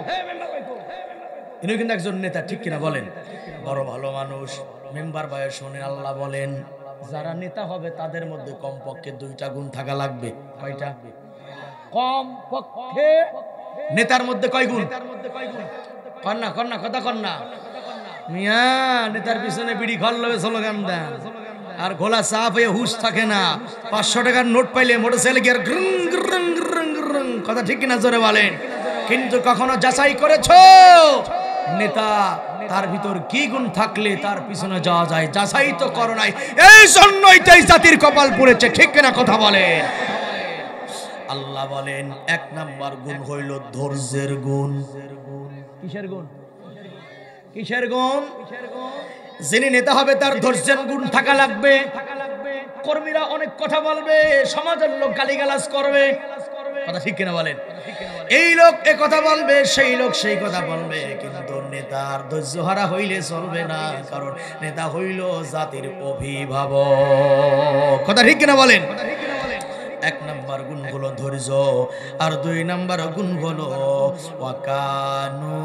ইনি কিন্তু একজন নেতা, ঠিক কিনা বলেন? বড় ভালো মানুষ, মেম্বার ভাই শোনেন। আল্লাহ বলেন যারা নেতা হবে তাদের মধ্যে কমপক্ষে 2টা গুণ থাকা লাগবে। কয়টা? কমপক্ষে নেতার মধ্যে কয় গুণ? কন্যা কন্যা কথা কন্যা মিয়া নেতার পিছনে বিড়ি ঘর লবে স্লোগান দেন আর গোলা চাপ হয়ে হুশ থাকে না 500 টাকার নোট পাইলে মোটরসাইকেল গিয়ে গ্রুং গ্রুং গ্রুং গ্রুং কথা ঠিক কিনা জোরে বলেন কিন্তু কখনো যাচাই করেছো নেতা তার ভিতর কি গুণ থাকলে তার পিছনে যাওয়া যায় যাচাই তো করো নাই এই জন্যই তো এই জাতির কপাল পুড়েছে ঠিক কিনা কথা বলেন আল্লাহ বলেন 1 নাম্বার গুণ হইল ধৈর্যের গুণ কিসের গুণ কিসের গুণ যিনি নেতা হবে তার ধৈর্যের গুণ থাকা লাগবে কর্মীরা অনেক কথা বলবে সমাজের লোক গালিগালাজ করবে কথা ঠিক কিনা বলেন এই লোক এই কথা বলবে সেই লোক সেই কথা বলবে কিন্তু নেতার ধৈর্য হারা হইলে চলবে না কারণ নেতা হইল জাতির অভিভাবক কথা ঠিক কিনা বলেন 1 নাম্বার গুণ হলো ধৈর্য আর 2 নাম্বার গুণ হলো ওয়াকানু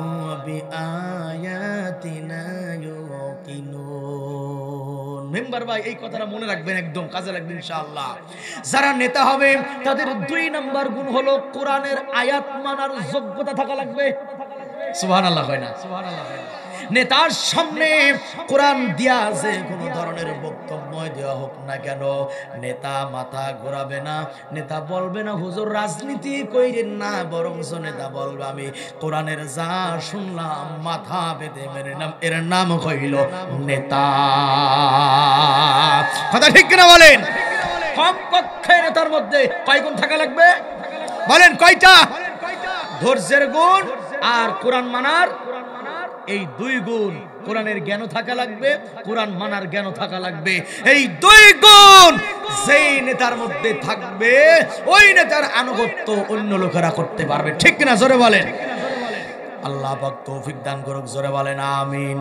বিআয়াতিনা ইউকিনুন মেম্বার ভাই এই কথাটা মনে রাখবেন একদম কাজে লাগবে ইনশাআল্লাহ যারা নেতা হবে তাদের 2 নাম্বার গুণ হলো কোরআনের আয়াত মানার যোগ্যতা থাকা লাগবে সুবহানাল্লাহ হয় না সুবহানাল্লাহ নেতার সামনে কোরআন দিয়া যে কোনো ধরনের বক্তব্য দেওয়া হোক না কেন নেতা মাথা ঘোরাবে না নেতা বলবে না হুজুর রাজনীতি কইরেন না বরং নেতা বলবে আমি কোরআনের যা শুনলাম মাথা পেতে মেনে নাম এর নাম হইল নেতা কথা ঠিক কিনা বলেন কমপক্ষে নেতার মধ্যে কয় গুণ থাকা লাগবে বলেন কয়টা ধৈর্যের গুণ আর কোরআন মানার এই 2 গুণ কোরআনের জ্ঞান থাকা লাগবে কোরআন মানার জ্ঞান থাকা লাগবে এই 2 গুণ যেই নেতার মধ্যে থাকবে ওই নেতার আনুগত্য অন্য লোকেরা করতে পারবে ঠিক কিনা জোরে বলেন আল্লাহ পাক তৌফিক দান করুক জোরে বলেন আমিন